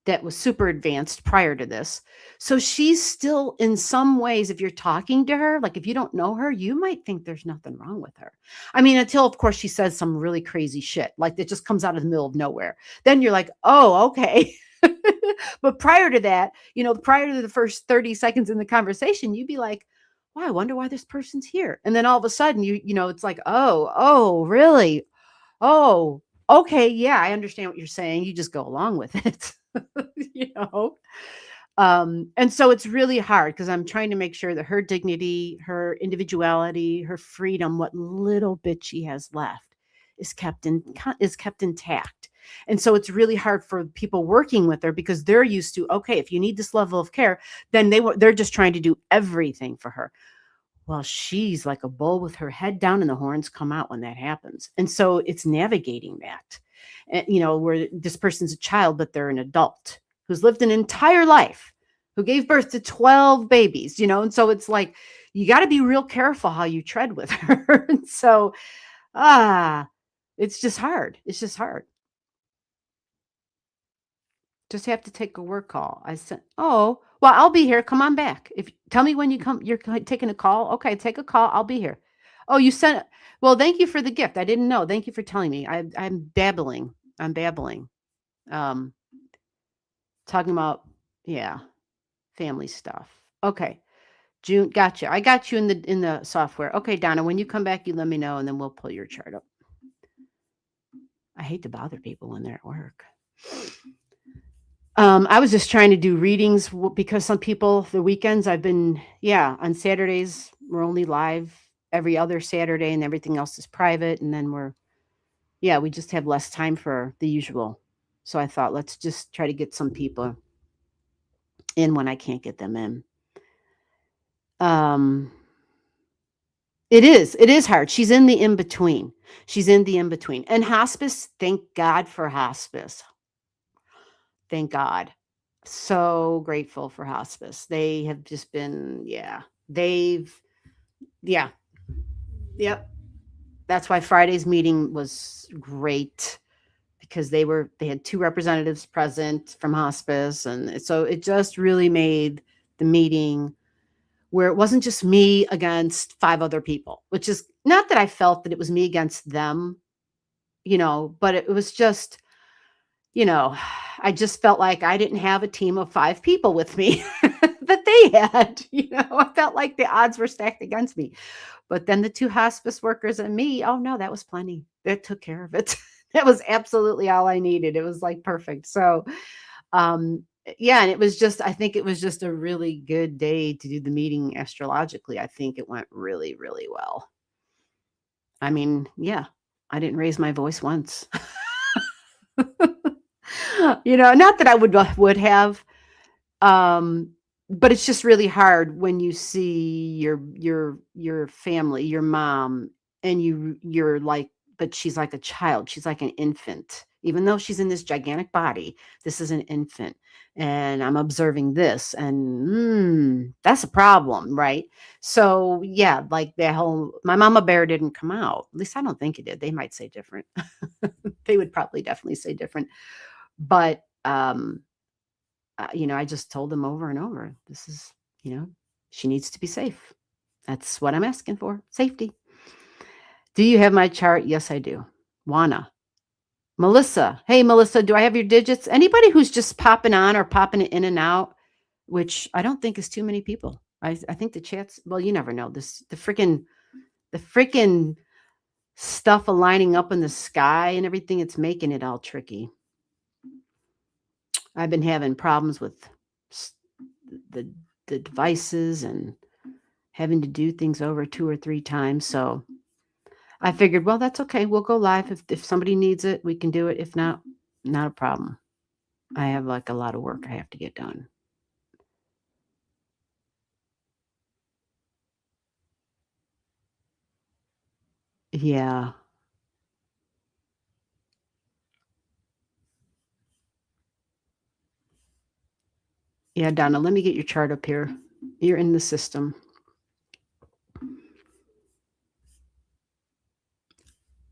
that was super advanced prior to this. So she's still in some ways, if you're talking to her, like if you don't know her, you might think there's nothing wrong with her. I mean, until of course she says some really crazy shit, like that just comes out of the middle of nowhere. Then you're like, oh, okay. But prior to that, prior to the first 30 seconds in the conversation, you'd be like, wow, I wonder why this person's here. And then all of a sudden it's like, oh, really? Oh, okay. Yeah, I understand what you're saying. You just go along with it. And so it's really hard because I'm trying to make sure that her dignity, her individuality, her freedom, what little bit she has left is kept intact. And so it's really hard for people working with her because they're used to, okay, if you need this level of care, then they're just trying to do everything for her. Well, she's like a bull with her head down and the horns come out when that happens. And so it's navigating that. And, where this person's a child, but they're an adult who's lived an entire life, who gave birth to 12 babies, and so it's like, you got to be real careful how you tread with her. And so, ah, it's just hard. It's just hard. Just have to take a work call. I said, "Oh, well, I'll be here. Come on back. If tell me when you come. You're taking a call. Okay, take a call. I'll be here. Oh, you sent. Well, thank you for the gift. I didn't know. Thank you for telling me. I'm babbling. I'm babbling. Um, talking about yeah, family stuff. Okay, June. Gotcha. I got you in the software. Okay, Donna. When you come back, you let me know, and then we'll pull your chart up. I hate to bother people when they're at work. I was just trying to do readings because some people, the weekends on Saturdays, we're only live every other Saturday and everything else is private. And then we just have less time for the usual. So I thought, let's just try to get some people in when I can't get them in. It is hard. She's in the in-between. And hospice, thank God for hospice. Thank God. So grateful for hospice. They have just been, yep. That's why Friday's meeting was great because they had 2 representatives present from hospice. And so it just really made the meeting where it wasn't just me against 5 other people, which is not that I felt that it was me against them, but it was just, I just felt like I didn't have a team of 5 people with me that they had, I felt like the odds were stacked against me. But then the 2 hospice workers and me, oh no, that was plenty. That took care of it. That was absolutely all I needed. It was like perfect. So, and I think it was just a really good day to do the meeting astrologically. I think it went really, really well. I mean, yeah, I didn't raise my voice once. Not that I would have, but it's just really hard when you see your family, your mom, and you're like, but she's like a child. She's like an infant. Even though she's in this gigantic body, this is an infant. And I'm observing this, and that's a problem, right? So yeah, like that whole my mama bear didn't come out. At least I don't think it did. They might say different. They would probably definitely say different. But I just told them over and over, this is, she needs to be safe. That's what I'm asking for. Safety. Do you have my chart? Yes, I do. Juana. Melissa. Hey, Melissa, do I have your digits? Anybody who's just popping on or popping it in and out, which I don't think is too many people. I think the chats, well, you never know. The freaking stuff aligning up in the sky and everything, it's making it all tricky. I've been having problems with the devices and having to do things over 2 or 3 times. So I figured, well, that's okay. We'll go live. If somebody needs it, we can do it. If not, not a problem. I have like a lot of work I have to get done. Yeah. Yeah, Donna, let me get your chart up here. You're in the system.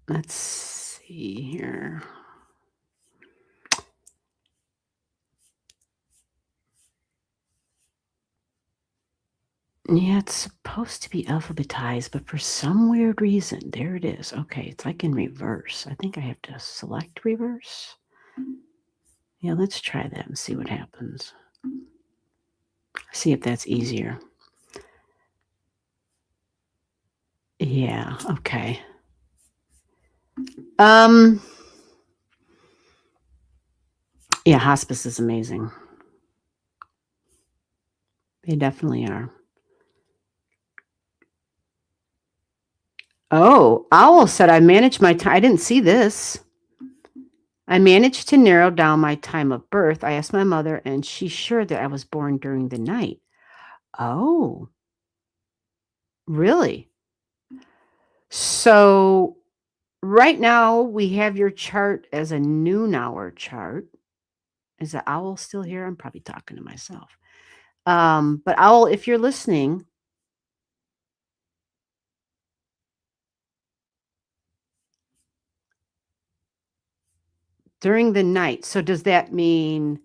Let's see here. Yeah, it's supposed to be alphabetized, but for some weird reason, there it is. Okay, it's like in reverse. I think I have to select reverse. Yeah, let's try that and see what happens. See if that's easier. Yeah, okay. Yeah, hospice is amazing. They definitely are. Oh, Owl said I managed my time. I didn't see this. I managed to narrow down my time of birth. I asked my mother, and she's sure that I was born during the night. Oh, Really? So right now we have your chart as a noon hour chart. Is the owl still here? I'm probably talking to myself. But owl, if you're listening, during the night. So does that mean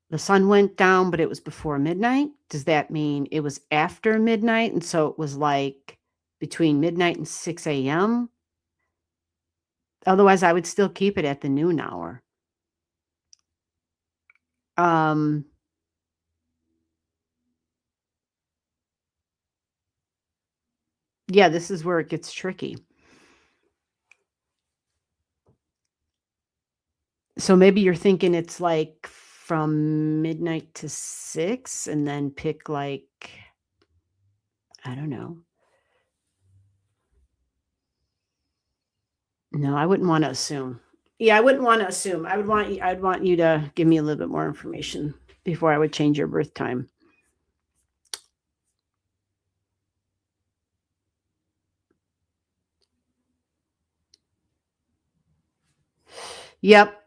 the sun went down, but it was before midnight? Does that mean it was after midnight? And so it was like between midnight and 6 a.m.? Otherwise, I would still keep it at the noon hour. Um, yeah, this is where it gets tricky. So maybe you're thinking it's like from midnight to 6 and then pick like, I don't know. No, I wouldn't want to assume. Yeah, I wouldn't want to assume. I'd want you to give me a little bit more information before I would change your birth time. Yep.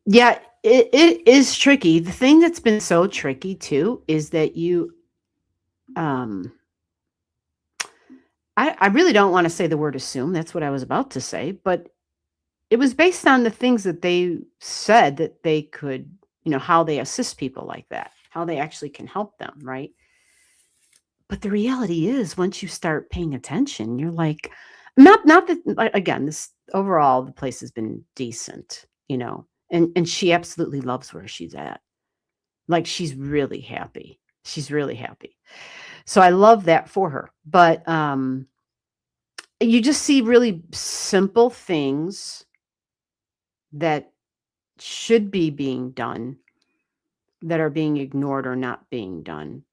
Yeah, it is tricky. The thing that's been so tricky too is that um I really don't want to say the word assume. That's what I was about to say, but it was based on the things that they said that they could, how they assist people like that, how they actually can help them, right? But the reality is once you start paying attention, you're like, not that again, this overall the place has been decent, and she absolutely loves where she's at. Like she's really happy. She's really happy. So I love that for her. But you just see really simple things that should be being done that are being ignored or not being done.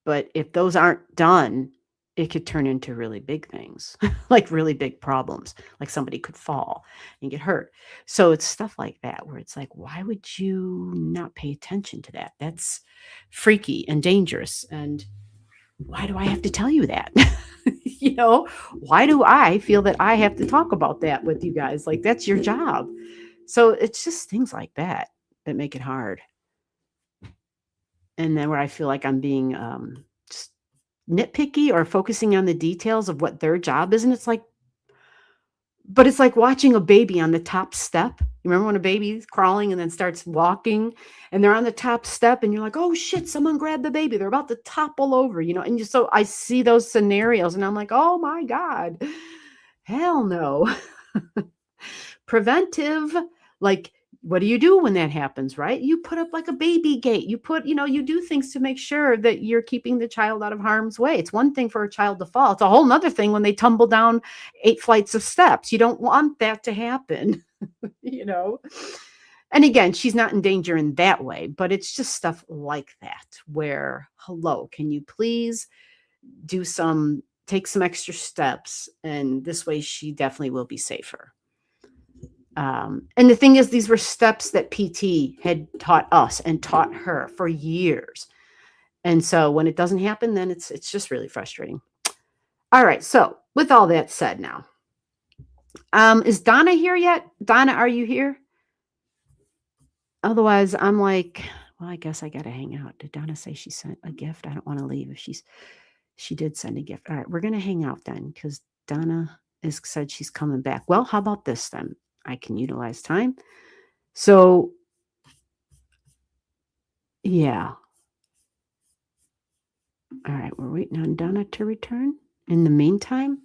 But if those aren't done, it could turn into really big things, like really big problems, like somebody could fall and get hurt. So it's stuff like that where it's like, why would you not pay attention to that? That's freaky and dangerous. And why do I have to tell you that? Why do I feel that I have to talk about that with you guys? Like, that's your job. So it's just things like that that make it hard. And then where I feel like I'm being just nitpicky or focusing on the details of what their job is. And it's like watching a baby on the top step. You remember when a baby's crawling and then starts walking and they're on the top step and you're like, oh shit, someone grabbed the baby. They're about to topple over, and so I see those scenarios and I'm like, oh my God, hell no. Preventive, like, what do you do when that happens, right? You put up like a baby gate. You do things to make sure that you're keeping the child out of harm's way. It's one thing for a child to fall. It's a whole nother thing when they tumble down 8 flights of steps. You don't want that to happen, you know? And again, she's not in danger in that way, but it's just stuff like that where, hello, can you please take some extra steps? And this way she definitely will be safer. And the thing is, these were steps that PT had taught us and taught her for years. And so when it doesn't happen, then it's just really frustrating. All right. So with all that said now, is Donna here yet? Donna, are you here? Otherwise, I'm like, well, I guess I got to hang out. Did Donna say she sent a gift? I don't want to leave if she did send a gift. All right. We're going to hang out then because Donna has said she's coming back. Well, how about this then? I can utilize time. So, yeah. All right, we're waiting on Donna to return. In the meantime,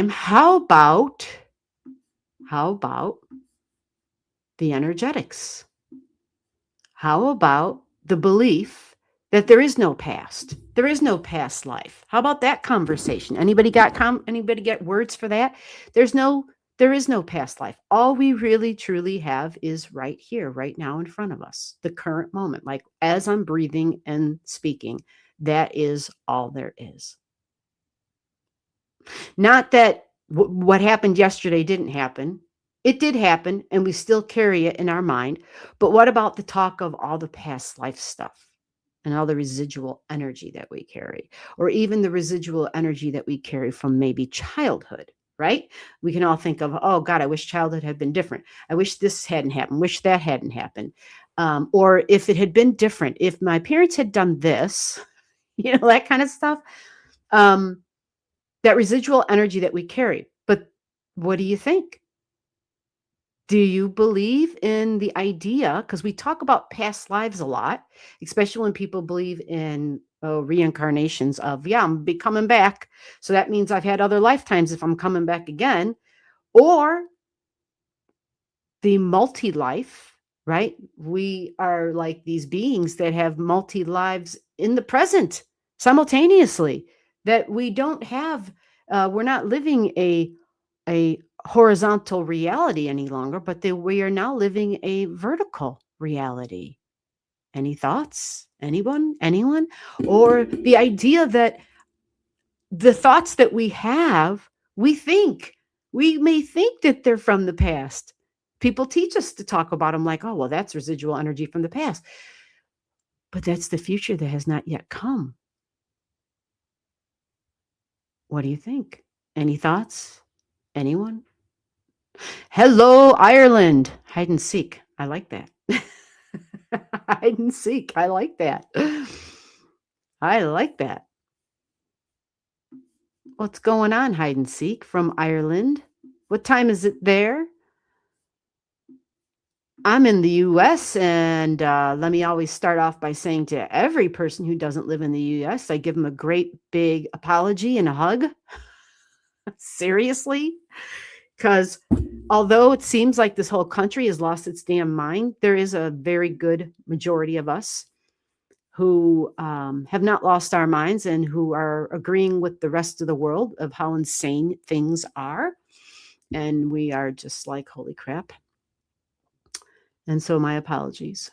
how about the energetics? How about the belief that there is no past? There is no past life. How about that conversation? Anybody get words for that? There is no past life. All we really truly have is right here, right now in front of us, the current moment. Like as I'm breathing and speaking, that is all there is. Not that what happened yesterday didn't happen. It did happen, and we still carry it in our mind. But what about the talk of all the past life stuff? and all the residual energy that we carry, or even the residual energy that we carry from maybe childhood, right? We can all think of, oh God, I wish childhood had been different. I wish this hadn't happened, wish that hadn't happened. Or if it had been different, if my parents had done this, that kind of stuff. Um, that residual energy that we carry. But what do you think? Do you believe in the idea? Because we talk about past lives a lot, especially when people believe in reincarnations of, yeah, I'm be coming back. So that means I've had other lifetimes if I'm coming back again. Or the multi life, right? We are like these beings that have multi lives in the present simultaneously, that we don't have, we're not living a horizontal reality any longer, but that we are now living a vertical reality. Any thoughts? Anyone? Anyone? Or the idea that the thoughts that we have, we may think that they're from the past. People teach us to talk about them like, oh, well, that's residual energy from the past. But that's the future that has not yet come. What do you think? Any thoughts? Anyone? Hello, Ireland. Hide and seek. I like that. Hide and seek. I like that. I like that. What's going on, hide and seek from Ireland? What time is it there? I'm in the US, and let me always start off by saying to every person who doesn't live in the US, I give them a great big apology and a hug. Seriously. Because although it seems like this whole country has lost its damn mind, there is a very good majority of us who have not lost our minds and who are agreeing with the rest of the world of how insane things are. And we are just like, holy crap. And so my apologies.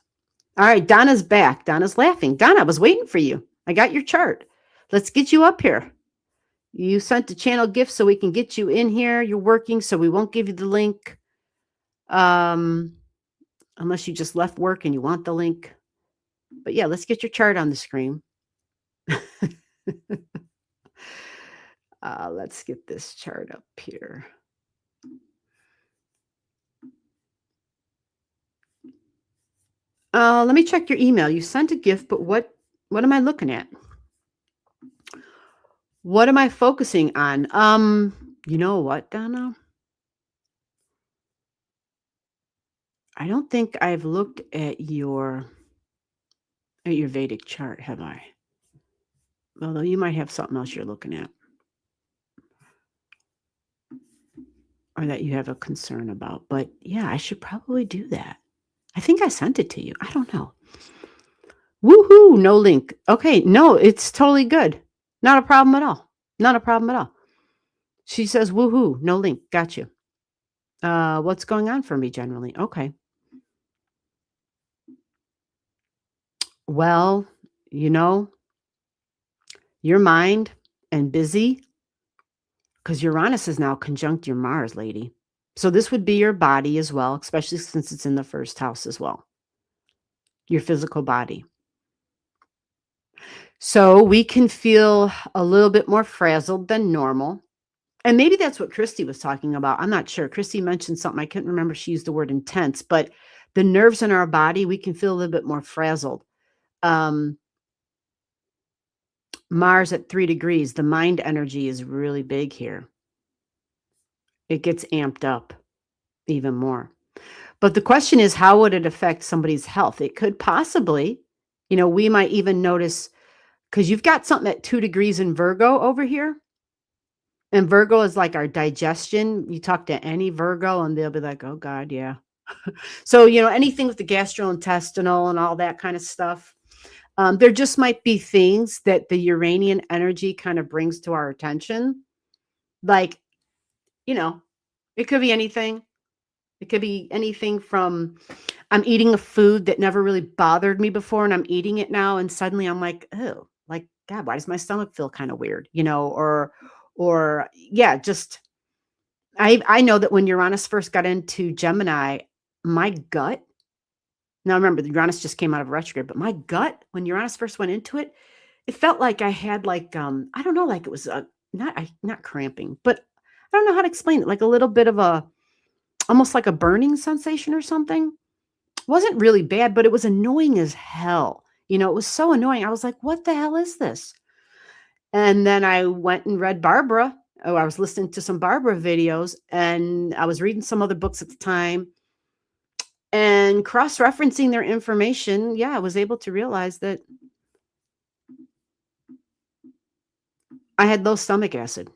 All right, Donna's back. Donna's laughing. Donna, I was waiting for you. I got your chart. Let's get you up here. You sent a channel gift so we can get you in here. You're working, so we won't give you the link. Unless you just left work and you want the link. But yeah, let's get your chart on the screen. Let's get this chart up here. Let me check your email. You sent a gift, but what am I looking at? What am I focusing on? You know what, Donna? I don't think I've looked at your Vedic chart, have I? Although you might have something else you're looking at. Or that you have a concern about. But yeah, I should probably do that. I think I sent it to you. I don't know. Woohoo, no link. Okay, no, it's totally good. Not a problem at all. Not a problem at all. She says, woohoo, no link. Got you. What's going on for me generally? Okay. Well, your mind and busy, because Uranus is now conjunct your Mars, lady. So this would be your body as well, especially since it's in the first house as well. Your physical body. So we can feel a little bit more frazzled than normal. And maybe that's what Christy was talking about. I'm not sure. Christy mentioned something. I couldn't remember. She used the word intense, but the nerves in our body, we can feel a little bit more frazzled. Mars at 3 degrees, the mind energy is really big here. It gets amped up even more. But the question is, how would it affect somebody's health? It could possibly, we might even notice, because you've got something at 2 degrees in Virgo over here. And Virgo is like our digestion. You talk to any Virgo and they'll be like, oh God, yeah. So, anything with the gastrointestinal and all that kind of stuff. There just might be things that the Uranian energy kind of brings to our attention. Like, it could be anything. It could be anything from I'm eating a food that never really bothered me before and I'm eating it now. And suddenly I'm like, oh, like, God, why does my stomach feel kind of weird? Or yeah, just, I know that when Uranus first got into Gemini, my gut, Now remember, the Uranus just came out of retrograde, but my gut, when Uranus first went into it, it felt like I had like, I don't know, like it was not cramping, but I don't know how to explain it. Like a little bit of almost like a burning sensation or something. Wasn't really bad, but it was annoying as hell. It was so annoying. I was like, what the hell is this? And then I went and read Barbara. Oh, I was listening to some Barbara videos, and I was reading some other books at the time, and cross-referencing their information. Yeah, I was able to realize that I had low stomach acid.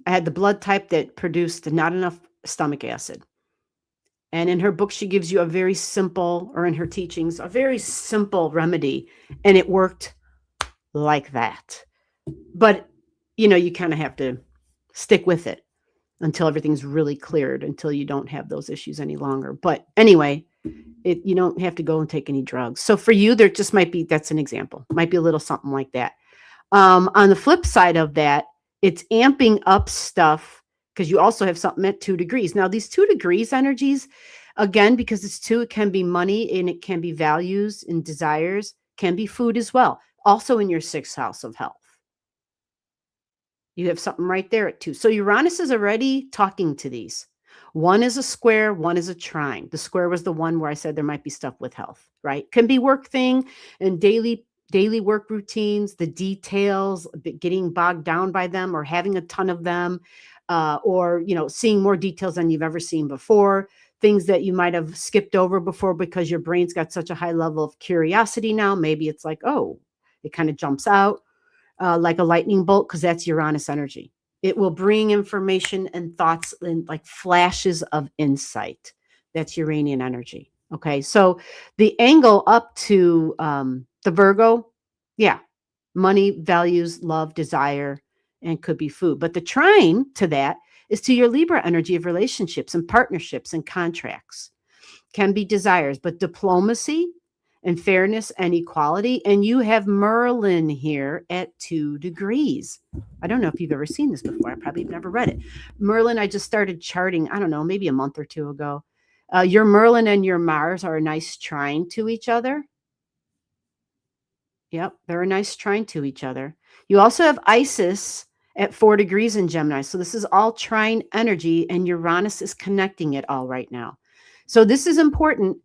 I had the blood type that produced not enough stomach acid. And in her book, she gives you a very simple, or in her teachings, a very simple remedy. And it worked like that. But, you kind of have to stick with it until everything's really cleared, until you don't have those issues any longer. But anyway, you don't have to go and take any drugs. So for you, there just might be, that's an example, might be a little something like that. On the flip side of that, it's amping up stuff because you also have something at 2 degrees. Now, these 2 degrees energies, again, because it's 2, it can be money and it can be values and desires, can be food as well. Also in your 6th house of health. You have something right there at 2. So Uranus is already talking to these. One is a square, one is a trine. The square was the one where I said there might be stuff with health, right? Can be work thing and daily work routines, the details, getting bogged down by them or having a ton of them, or, seeing more details than you've ever seen before, things that you might have skipped over before because your brain's got such a high level of curiosity now. Maybe it's like, oh, it kind of jumps out like a lightning bolt because that's Uranus energy. It will bring information and thoughts and like flashes of insight. That's Uranian energy. Okay, so the angle up to the Virgo, yeah, money, values, love, desire, and could be food. But the trine to that is to your Libra energy of relationships and partnerships and contracts. Can be desires, but diplomacy and fairness and equality. And you have Merlin here at 2 degrees. I don't know if you've ever seen this before. I probably have never read it. Merlin, I just started charting, I don't know, maybe a month or 2 ago. Your Merlin and your Mars are a nice trine to each other. Yep, they're a nice trine to each other. You also have Isis at 4 degrees in Gemini. So this is all trine energy, and Uranus is connecting it all right now. So this is important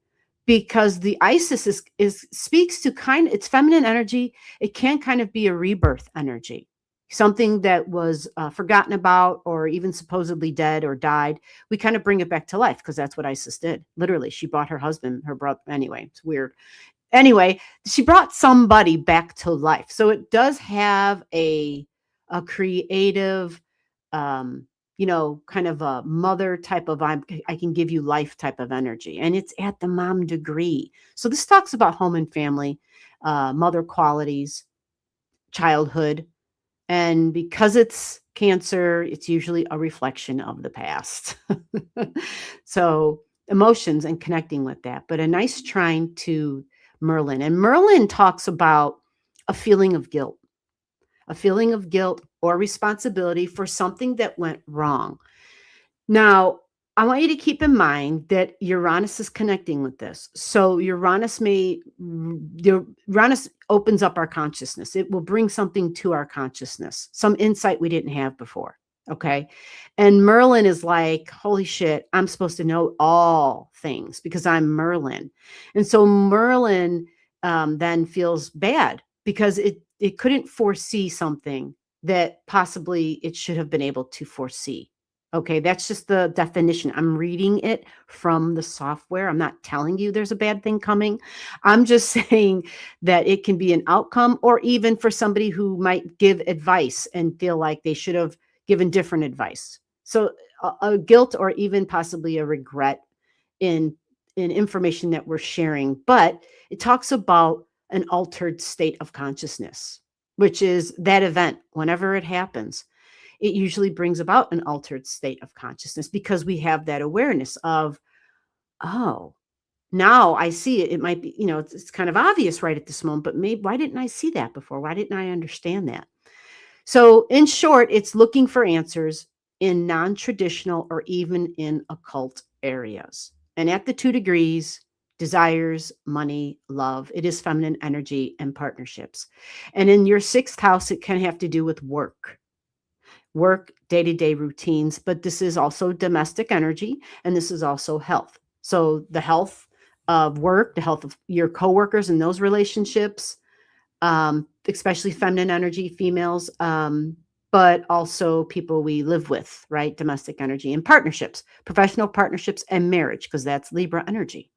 because the Isis is speaks to it's feminine energy. It can kind of be a rebirth energy, something that was forgotten about or even supposedly dead or died. We kind of bring it back to life because that's what Isis did. Literally, she brought her husband, her brother. Anyway, it's weird. Anyway, she brought somebody back to life. So it does have a creative, kind of a mother type of, I can give you life type of energy. And it's at the mom degree. So this talks about home and family, mother qualities, childhood. And because it's Cancer, it's usually a reflection of the past. So emotions and connecting with that, but a nice trine to Merlin. And Merlin talks about a feeling of guilt or responsibility for something that went wrong. Now, I want you to keep in mind that Uranus is connecting with this. So Uranus opens up our consciousness. It will bring something to our consciousness, some insight we didn't have before. Okay. And Merlin is like, holy shit, I'm supposed to know all things because I'm Merlin. And so Merlin then feels bad because it couldn't foresee something that possibly it should have been able to foresee. Okay, that's just the definition. I'm reading it from the software. I'm not telling you there's a bad thing coming. I'm just saying that it can be an outcome, or even for somebody who might give advice and feel like they should have given different advice. So a guilt or even possibly a regret in information that we're sharing. But it talks about an altered state of consciousness, which is that event, whenever it happens. It usually brings about an altered state of consciousness because we have that awareness of, oh, now I see it. It might be, it's kind of obvious right at this moment, but maybe why didn't I see that before? Why didn't I understand that? So in short, it's looking for answers in non-traditional or even in occult areas. And at the 2 degrees, desires, money, love. It is feminine energy and partnerships. And in your sixth house, it can have to do with work, day-to-day routines, but this is also domestic energy, and this is also health. So the health of work, the health of your coworkers and those relationships, especially feminine energy, females, but also people we live with, right? Domestic energy and partnerships, professional partnerships and marriage, because that's Libra energy.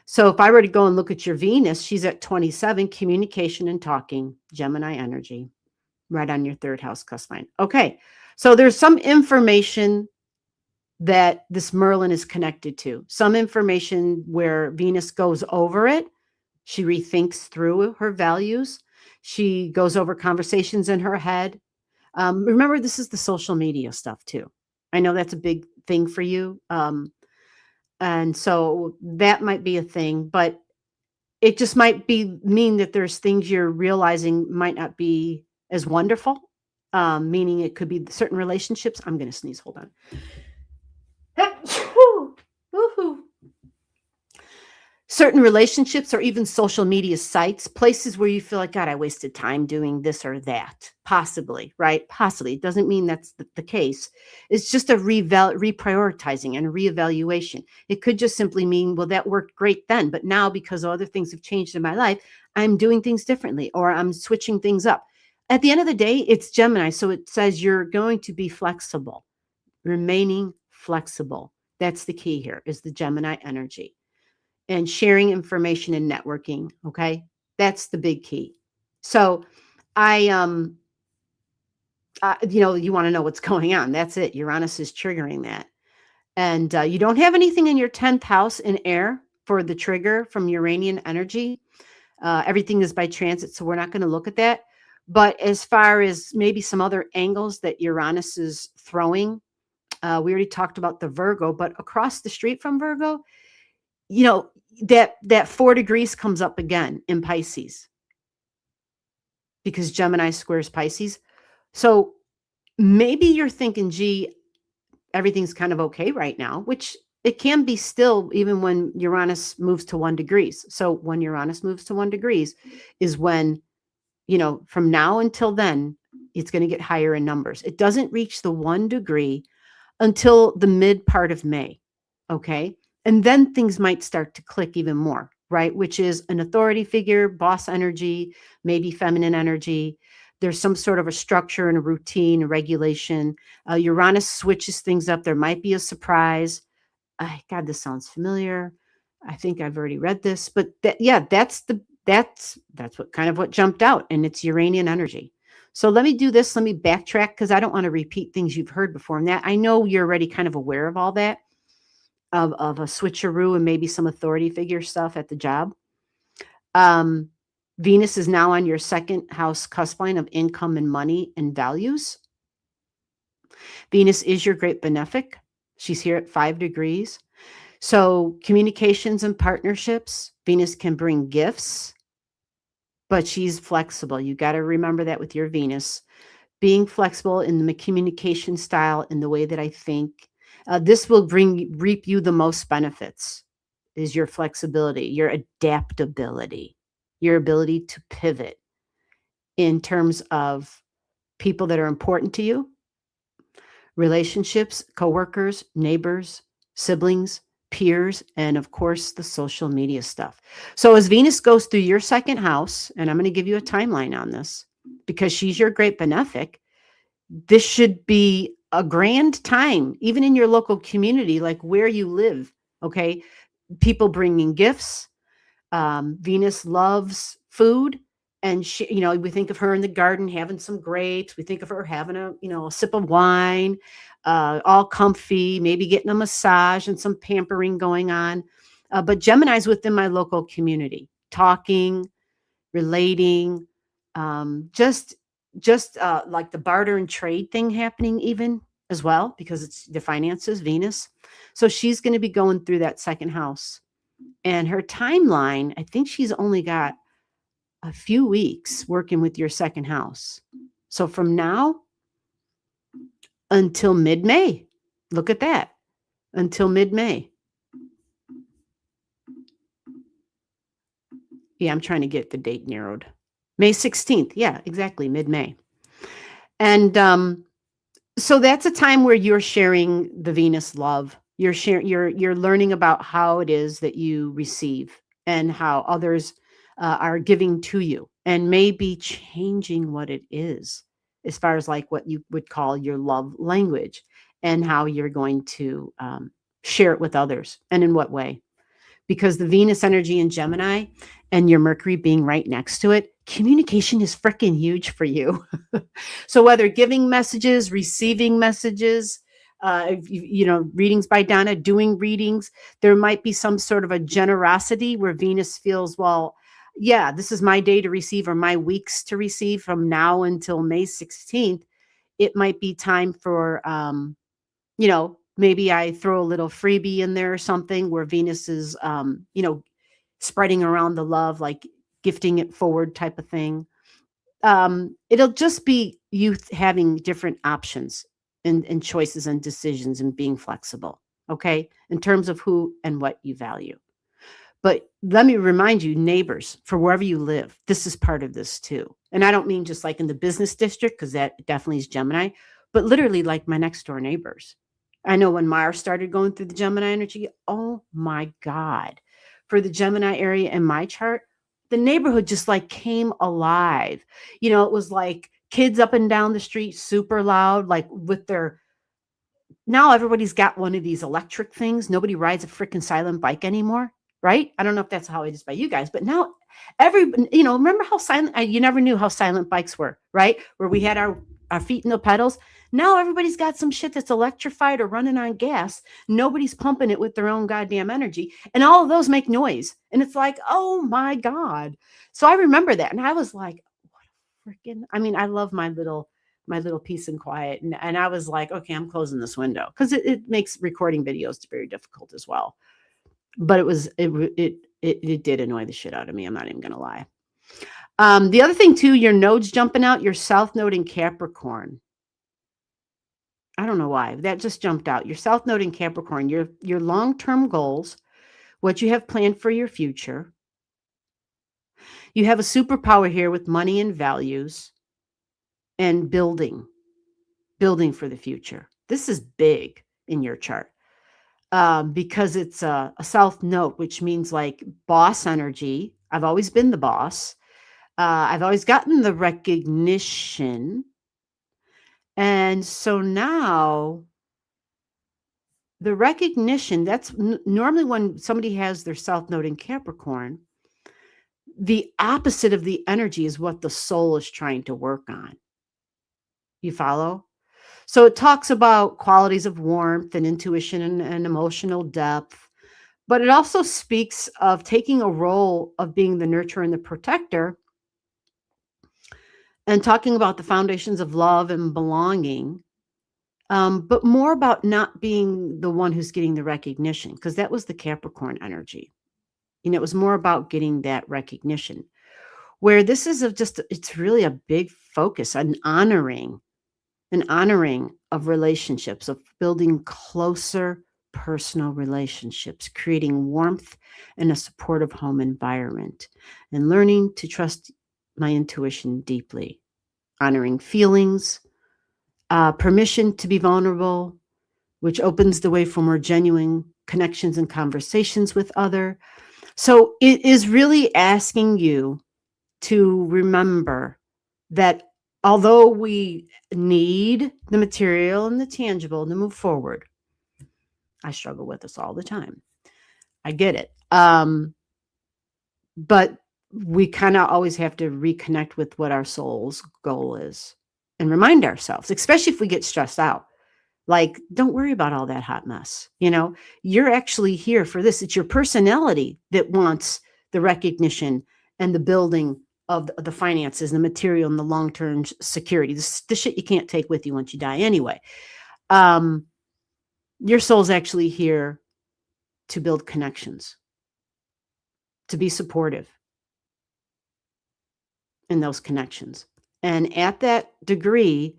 So if I were to go and look at your Venus, she's at 27, communication and talking, Gemini energy, right on your third house cusp line. Okay, so there's some information that this Merlin is connected to, some information where Venus goes over it. She rethinks through her values. She goes over conversations in her head. Remember, this is the social media stuff too. I know that's a big thing for you. And so that might be a thing, but it just might mean that there's things you're realizing might not be as wonderful. Meaning it could be certain relationships. I'm going to sneeze. Hold on. Woohoo. Certain relationships or even social media sites, places where you feel like, God, I wasted time doing this or that. Possibly, right? Possibly. It doesn't mean that's the case. It's just a reprioritizing and reevaluation. It could just simply mean, well, that worked great then, but now because other things have changed in my life, I'm doing things differently or I'm switching things up. At the end of the day, it's Gemini. So it says you're going to be flexible, remaining flexible. That's the key here, is the Gemini energy. And sharing information and networking. Okay. That's the big key. So you want to know what's going on. That's it. Uranus is triggering that. And you don't have anything in your 10th house in air for the trigger from Uranian energy. Everything is by transit. So we're not going to look at that. But as far as maybe some other angles that Uranus is throwing, we already talked about the Virgo, but across the street from Virgo, that 4 degrees comes up again in Pisces because Gemini squares Pisces. So maybe you're thinking, gee, everything's kind of okay right now, which it can be still even when Uranus moves to 1 degrees. So when Uranus moves to 1 degrees is when, from now until then, it's going to get higher in numbers. It doesn't reach the 1 degree until the mid part of May. Okay. And then things might start to click even more, right? Which is an authority figure, boss energy, maybe feminine energy. There's some sort of a structure and a routine, a regulation. Uranus switches things up. There might be a surprise. God, this sounds familiar. I think I've already read this, but that's what jumped out, and it's Uranian energy. So let me do this. Let me backtrack because I don't want to repeat things you've heard before. And that I know you're already kind of aware of all that. Of a switcheroo and maybe some authority figure stuff at the job. Venus is now on your second house cusp line of income and money and values. Venus is your great benefic. She's here at 5 degrees. So communications and partnerships, Venus can bring gifts, but she's flexible. You got to remember that with your Venus. Being flexible in the communication style, in the way that I think, this will reap you the most benefits, is your flexibility, your adaptability, your ability to pivot in terms of people that are important to you, relationships, coworkers, neighbors, siblings, peers, and of course, the social media stuff. So as Venus goes through your second house, and I'm going to give you a timeline on this because she's your great benefic, this should be a grand time, even in your local community, like where you live. Okay. People bringing gifts. Venus loves food. And she, we think of her in the garden having some grapes. We think of her having a sip of wine, all comfy, maybe getting a massage and some pampering going on. But Gemini's within my local community, talking, relating, just like the barter and trade thing happening even as well, because it's the finances, Venus. So she's going to be going through that second house. And her timeline, I think she's only got a few weeks working with your second house. So from now until mid-May, look at that, until mid-May. Yeah, I'm trying to get the date narrowed. May 16th. Yeah, exactly, mid-May. And so that's a time where you're sharing the Venus love. You're learning about how it is that you receive and how others are giving to you, and maybe changing what it is as far as like what you would call your love language, and how you're going to share it with others, and in what way, because the Venus energy in Gemini and your Mercury being right next to it, communication is freaking huge for you. So whether giving messages, receiving messages, if readings by Donna, doing readings, there might be some sort of a generosity where Venus feels, well, yeah, this is my day to receive, or my weeks to receive from now until May 16th. It might be time for maybe I throw a little freebie in there or something where Venus is, spreading around the love, like gifting it forward type of thing. It'll just be you having different options and choices and decisions and being flexible. Okay. In terms of who and what you value. But let me remind you, neighbors, for wherever you live, this is part of this too. And I don't mean just like in the business district, because that definitely is Gemini, but literally like my next door neighbors. I know when Mars started going through the Gemini energy, oh my God. For the Gemini area in my chart, the neighborhood just like came alive. It was like kids up and down the street, super loud, like with their now everybody's got one of these electric things. Nobody rides a freaking silent bike anymore, right? I don't know if that's how it is by you guys, but now remember how silent, you never knew how silent bikes were, right? Where we had our feet in the pedals. Now everybody's got some shit that's electrified or running on gas. Nobody's pumping it with their own goddamn energy. And all of those make noise. And it's like, oh my God. So I remember that. And I was like, I love my little peace and quiet. And I was like, okay, I'm closing this window because it makes recording videos very difficult as well. But it did annoy the shit out of me. I'm not even going to lie. The other thing too, your nodes jumping out, your South Node in Capricorn. I don't know why that just jumped out. Your South Node in Capricorn, your long-term goals, what you have planned for your future. You have a superpower here with money and values and building for the future. This is big in your chart because it's a South Node, which means like boss energy. I've always been the boss. I've always gotten the recognition. And so now the recognition, that's normally when somebody has their South Node in Capricorn, the opposite of the energy is what the soul is trying to work on. You follow? So it talks about qualities of warmth and intuition and emotional depth, but it also speaks of taking a role of being the nurturer and the protector, and talking about the foundations of love and belonging, but more about not being the one who's getting the recognition, because that was the Capricorn energy. It was more about getting that recognition, where this is it's really a big focus on honoring of relationships, of building closer personal relationships, creating warmth and a supportive home environment, and learning to trust my intuition deeply, honoring feelings, permission to be vulnerable, which opens the way for more genuine connections and conversations with other. So it is really asking you to remember that although we need the material and the tangible to move forward, I struggle with this all the time. I get it. But we kind of always have to reconnect with what our soul's goal is and remind ourselves, especially if we get stressed out. Like, don't worry about all that hot mess. You're actually here for this. It's your personality that wants the recognition and the building of the finances, the material, and the long-term security. The shit you can't take with you once you die anyway. Your soul's actually here to build connections, to be supportive in those connections. And at that degree,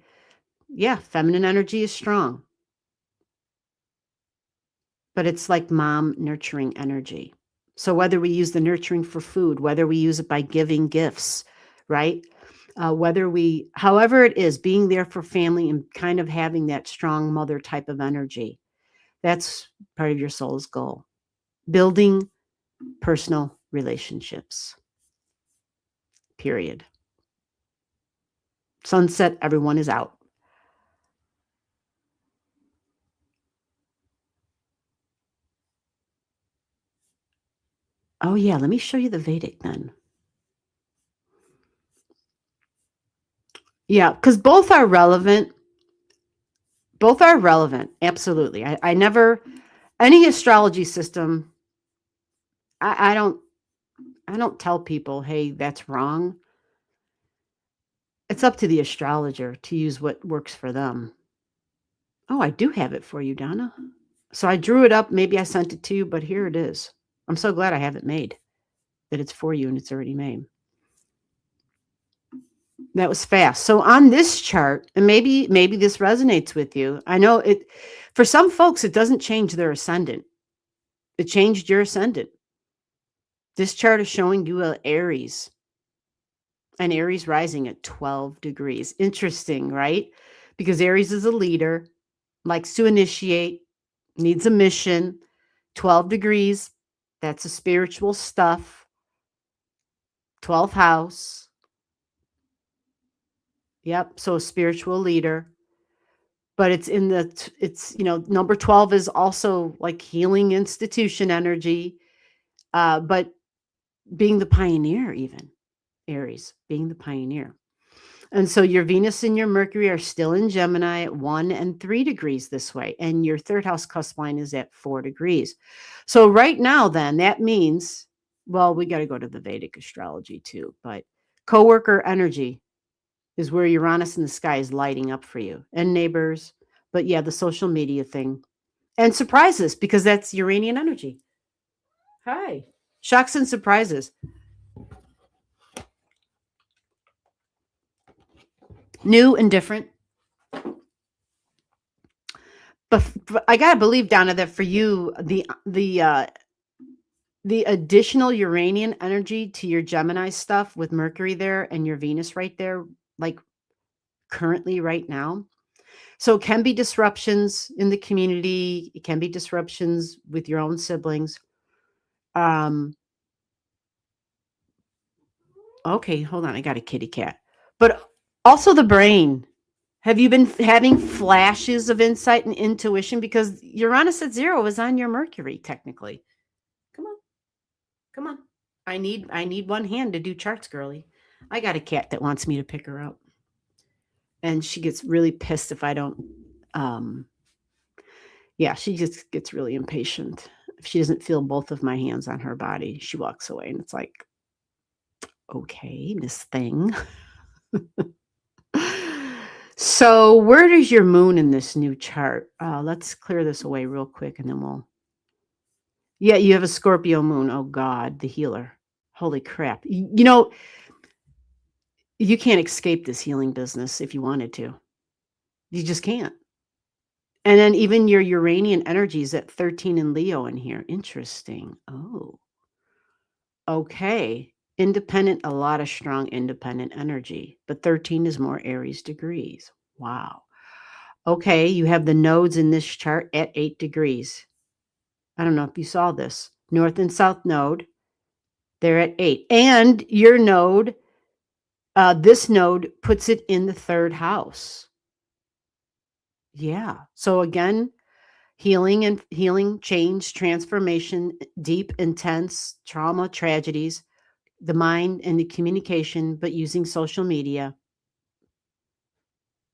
yeah, feminine energy is strong. But it's like mom nurturing energy. So whether we use the nurturing for food, whether we use it by giving gifts, right? However it is, being there for family and kind of having that strong mother type of energy, that's part of your soul's goal. Building personal relationships, period. Sunset, everyone is out. Oh, yeah, let me show you the Vedic then. Yeah, because both are relevant. Both are relevant, absolutely. I never, any astrology system, I don't tell people, hey, that's wrong. It's up to the astrologer to use what works for them. Oh, I do have it for you, Donna. So I drew it up. Maybe I sent it to you, but here it is. I'm so glad I have it made, that it's for you and it's already made. That was fast. So on this chart, and maybe this resonates with you. I know it, for some folks, it doesn't change their ascendant. It changed your ascendant. This chart is showing you an Aries. And Aries rising at 12 degrees. Interesting, right? Because Aries is a leader, likes to initiate, needs a mission. 12 degrees, that's a spiritual stuff. 12th house. Yep, so a spiritual leader. But it's number 12 is also like healing institution energy. But being the pioneer, even Aries, being the pioneer. And so your Venus and your Mercury are still in Gemini at 1 and 3 degrees this way. And your third house cusp line is at 4 degrees. So right now, then, that means, well, we got to go to the Vedic astrology too. But coworker energy is where Uranus in the sky is lighting up for you, and neighbors. But yeah, the social media thing. And surprises, because that's Uranian energy. Hi. Shocks and surprises. New and different. But I gotta believe, Donna, that for you, the additional Uranian energy to your Gemini stuff with Mercury there and your Venus right there, like currently right now. So it can be disruptions in the community. It can be disruptions with your own siblings. Okay, hold on. I got a kitty cat. But also the brain. Have you been having flashes of insight and intuition? Because Uranus at 0 is on your Mercury, technically. Come on. Come on. I need one hand to do charts, girly. I got a cat that wants me to pick her up. And she gets really pissed if I don't. Yeah, she just gets really impatient. If she doesn't feel both of my hands on her body, she walks away. And it's like, okay, Miss Thing. So where is your moon in this new chart? Let's clear this away real quick and then we'll. Yeah, you have a Scorpio moon. Oh God, the healer. Holy crap. You can't escape this healing business if you wanted to. You just can't. And then even your Uranian energy is at 13 in Leo in here. Interesting. Oh. Okay. Independent, a lot of strong independent energy. But 13 is more Aries degrees. Wow. Okay, you have the nodes in this chart at 8 degrees. I don't know if you saw this. North and South node, they're at 8. And your node, this node puts it in the 3rd house. Yeah. So again, healing, change, transformation, deep, intense trauma, tragedies, the mind and the communication, but using social media.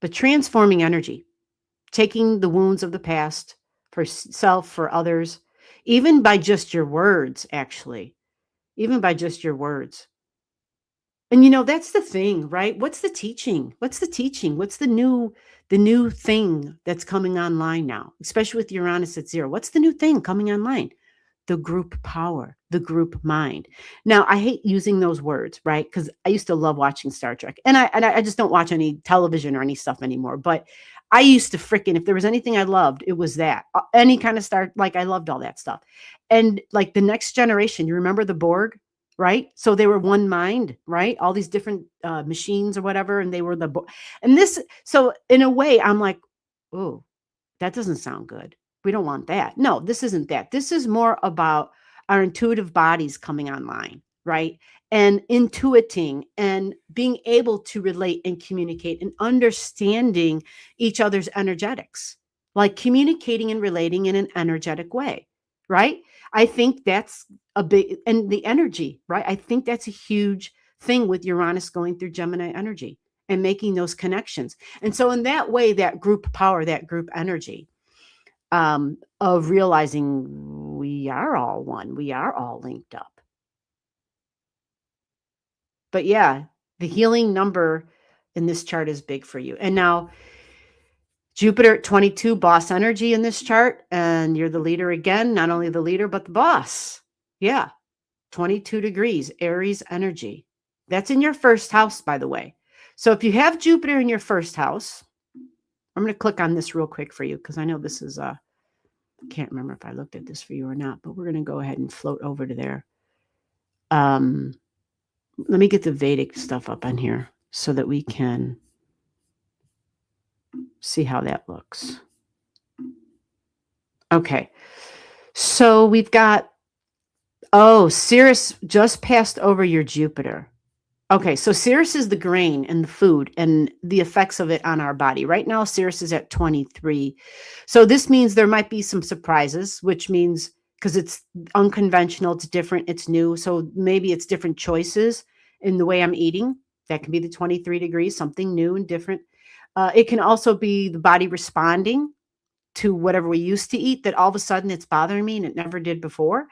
But transforming energy, taking the wounds of the past for self, for others, even by just your words, actually, even by just your words. And that's the thing, right? What's the teaching? What's the new thing that's coming online now, especially with Uranus at 0? What's the new thing coming online? The group power, the group mind. Now, I hate using those words, right? Because I used to love watching Star Trek, and I just don't watch any television or any stuff anymore. But I used to freaking, if there was anything I loved, it was that. Any kind of star, like I loved all that stuff. And like the next generation, you remember the Borg, right? So they were one mind, right? All these different machines or whatever, and they were the and this. So in a way, I'm like, oh, that doesn't sound good. We don't want that. No, this isn't that. This is more about our intuitive bodies coming online, right? And intuiting and being able to relate and communicate and understanding each other's energetics, like communicating and relating in an energetic way, right? I think that's a big, and the energy, right? I think that's a huge thing with Uranus going through Gemini energy and making those connections. And so, in that way, that group power, that group energy, of realizing we are all one, we are all linked up. But yeah, the healing number in this chart is big for you. And now Jupiter at 22, boss energy in this chart, and you're the leader again, not only the leader, but the boss. Yeah, 22 degrees, Aries energy. That's in your first house, by the way. So if you have Jupiter in your first house, I'm going to click on this real quick for you because I know this is I can't remember if I looked at this for you or not, but we're going to go ahead and float over to there. Let me get the Vedic stuff up on here so that we can see how that looks. Okay. So we've got, Sirius just passed over your Jupiter. Okay, so Sirius is the grain and the food and the effects of it on our body. Right now, Sirius is at 23. So this means there might be some surprises, which means because it's unconventional, it's different, it's new. So maybe it's different choices in the way I'm eating. That can be the 23 degrees, something new and different. It can also be the body responding to whatever we used to eat that all of a sudden it's bothering me and it never did before.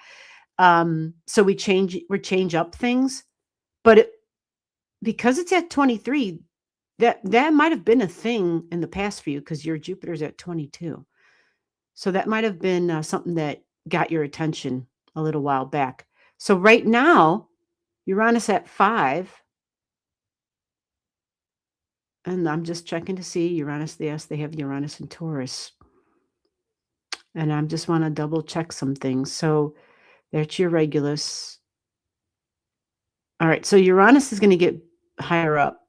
So we change up things, but because it's at 23, that might have been a thing in the past for you because your Jupiter's at 22. So that might have been something that got your attention a little while back. So right now, Uranus at 5. And I'm just checking to see Uranus. Yes, they have Uranus and Taurus. And I just want to double check some things. So that's your Regulus. All right. So Uranus is going to get higher up.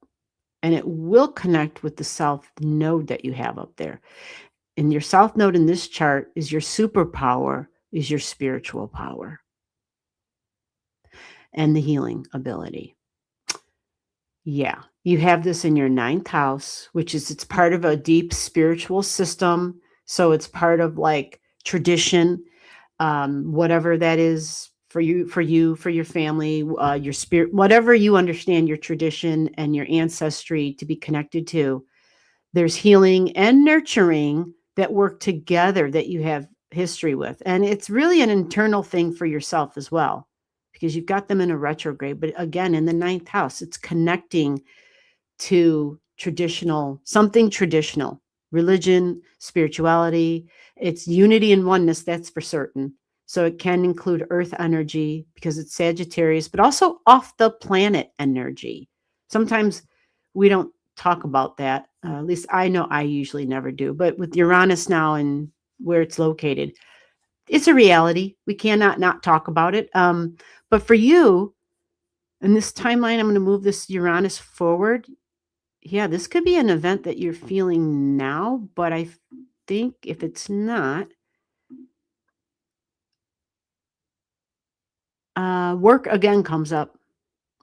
And it will connect with the south node that you have up there. And your south node in this chart is your superpower, is your spiritual power and the healing ability. Yeah, you have this in your 9th house, which is it's part of a deep spiritual system. So it's part of like tradition, whatever that is for you, for your family, your spirit, whatever you understand your tradition and your ancestry to be connected to. There's healing and nurturing that work together that you have history with. And it's really an internal thing for yourself as well, because you've got them in a retrograde. But again, in the 9th house, it's connecting to something traditional, religion, spirituality. It's unity and oneness, that's for certain. So it can include earth energy because it's Sagittarius, but also off the planet energy. Sometimes we don't talk about that. At least I know I usually never do. But with Uranus now and where it's located, it's a reality. We cannot not talk about it. But for you, in this timeline, I'm going to move this Uranus forward. Yeah, this could be an event that you're feeling now, but I think if it's not, work again comes up.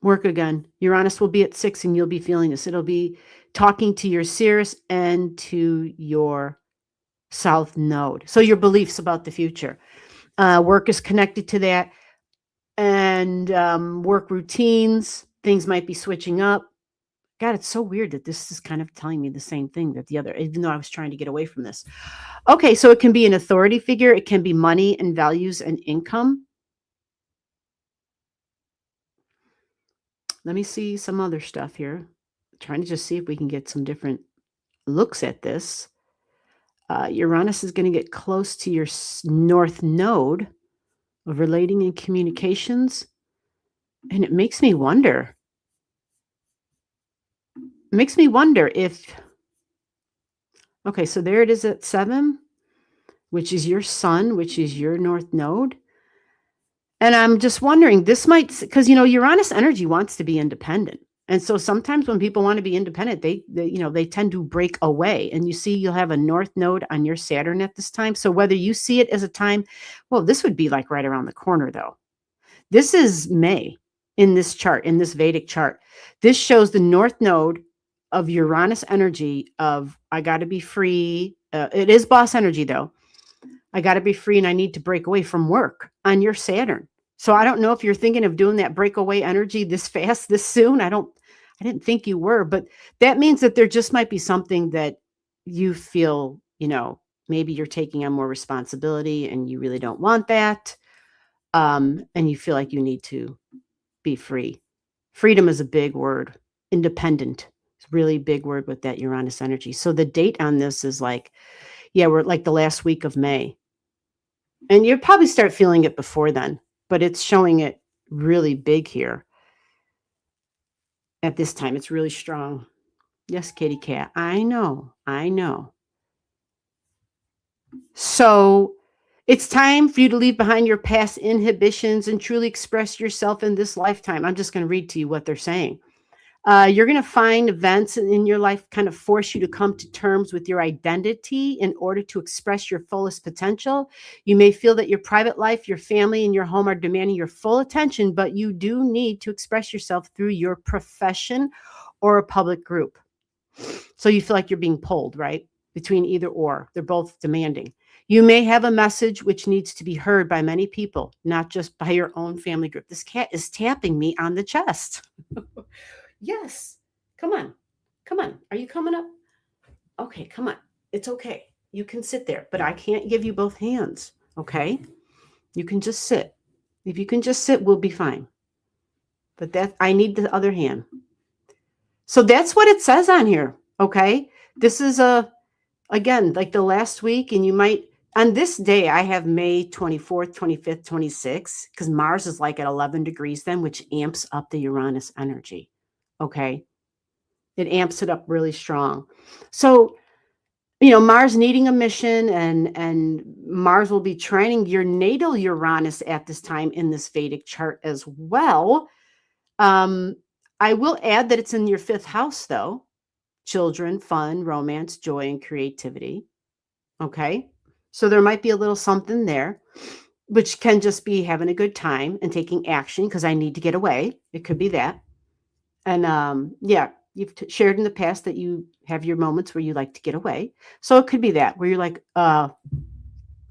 Work again. Uranus will be at 6 and you'll be feeling this. It'll be talking to your Sirius and to your south node. So your beliefs about the future. Work is connected to that. And work routines, things might be switching up. God, it's so weird that this is kind of telling me the same thing that the other, even though I was trying to get away from this. Okay, so it can be an authority figure. It can be money and values and income. Let me see some other stuff here. Trying to just see if we can get some different looks at this. Uranus is going to get close to your north node of relating and communications. And it makes me wonder. It makes me wonder if, Okay, so there it is at 7, which is your sun, which is your north node. And I'm just wondering, this might, because, Uranus energy wants to be independent. And so sometimes when people want to be independent, they tend to break away. And you see, you'll have a north node on your Saturn at this time. So whether you see it as a time, well, this would be like right around the corner, though. This is May in this chart, in this Vedic chart. This shows the north node of Uranus energy of, I got to be free. It is boss energy, though. I got to be free and I need to break away from work on your Saturn. So I don't know if you're thinking of doing that breakaway energy this fast, this soon. I didn't think you were, but that means that there just might be something that you feel, maybe you're taking on more responsibility and you really don't want that. And you feel like you need to be free. Freedom is a big word. Independent. It's a really big word with that Uranus energy. So the date on this is like, yeah, we're like the last week of May. And you'll probably start feeling it before then, but it's showing it really big here. At this time, it's really strong. Yes, kitty cat. I know. So it's time for you to leave behind your past inhibitions and truly express yourself in this lifetime. I'm just going to read to you what they're saying. You're going to find events in your life kind of force you to come to terms with your identity in order to express your fullest potential. You may feel that your private life, your family, and your home are demanding your full attention, but you do need to express yourself through your profession or a public group. So you feel like you're being pulled, right? Between either or. They're both demanding. You may have a message which needs to be heard by many people, not just by your own family group. This cat is tapping me on the chest. Yes. Come on. Are you coming up? Okay, come on. It's okay. You can sit there, but I can't give you both hands. Okay. You can just sit. If you can just sit, we'll be fine. But I need the other hand. So that's what it says on here. Okay. This is again, like the last week, and you might, on this day, I have May 24th, 25th, 26th, because Mars is like at 11 degrees then, which amps up the Uranus energy. Okay. It amps it up really strong. So, Mars needing a mission and Mars will be trining your natal Uranus at this time in this Vedic chart as well. I will add that it's in your 5th house, though. Children, fun, romance, joy, and creativity. Okay. So there might be a little something there, which can just be having a good time and taking action because I need to get away. It could be that. And yeah, you've shared in the past that you have your moments where you like to get away. So it could be that where you're like,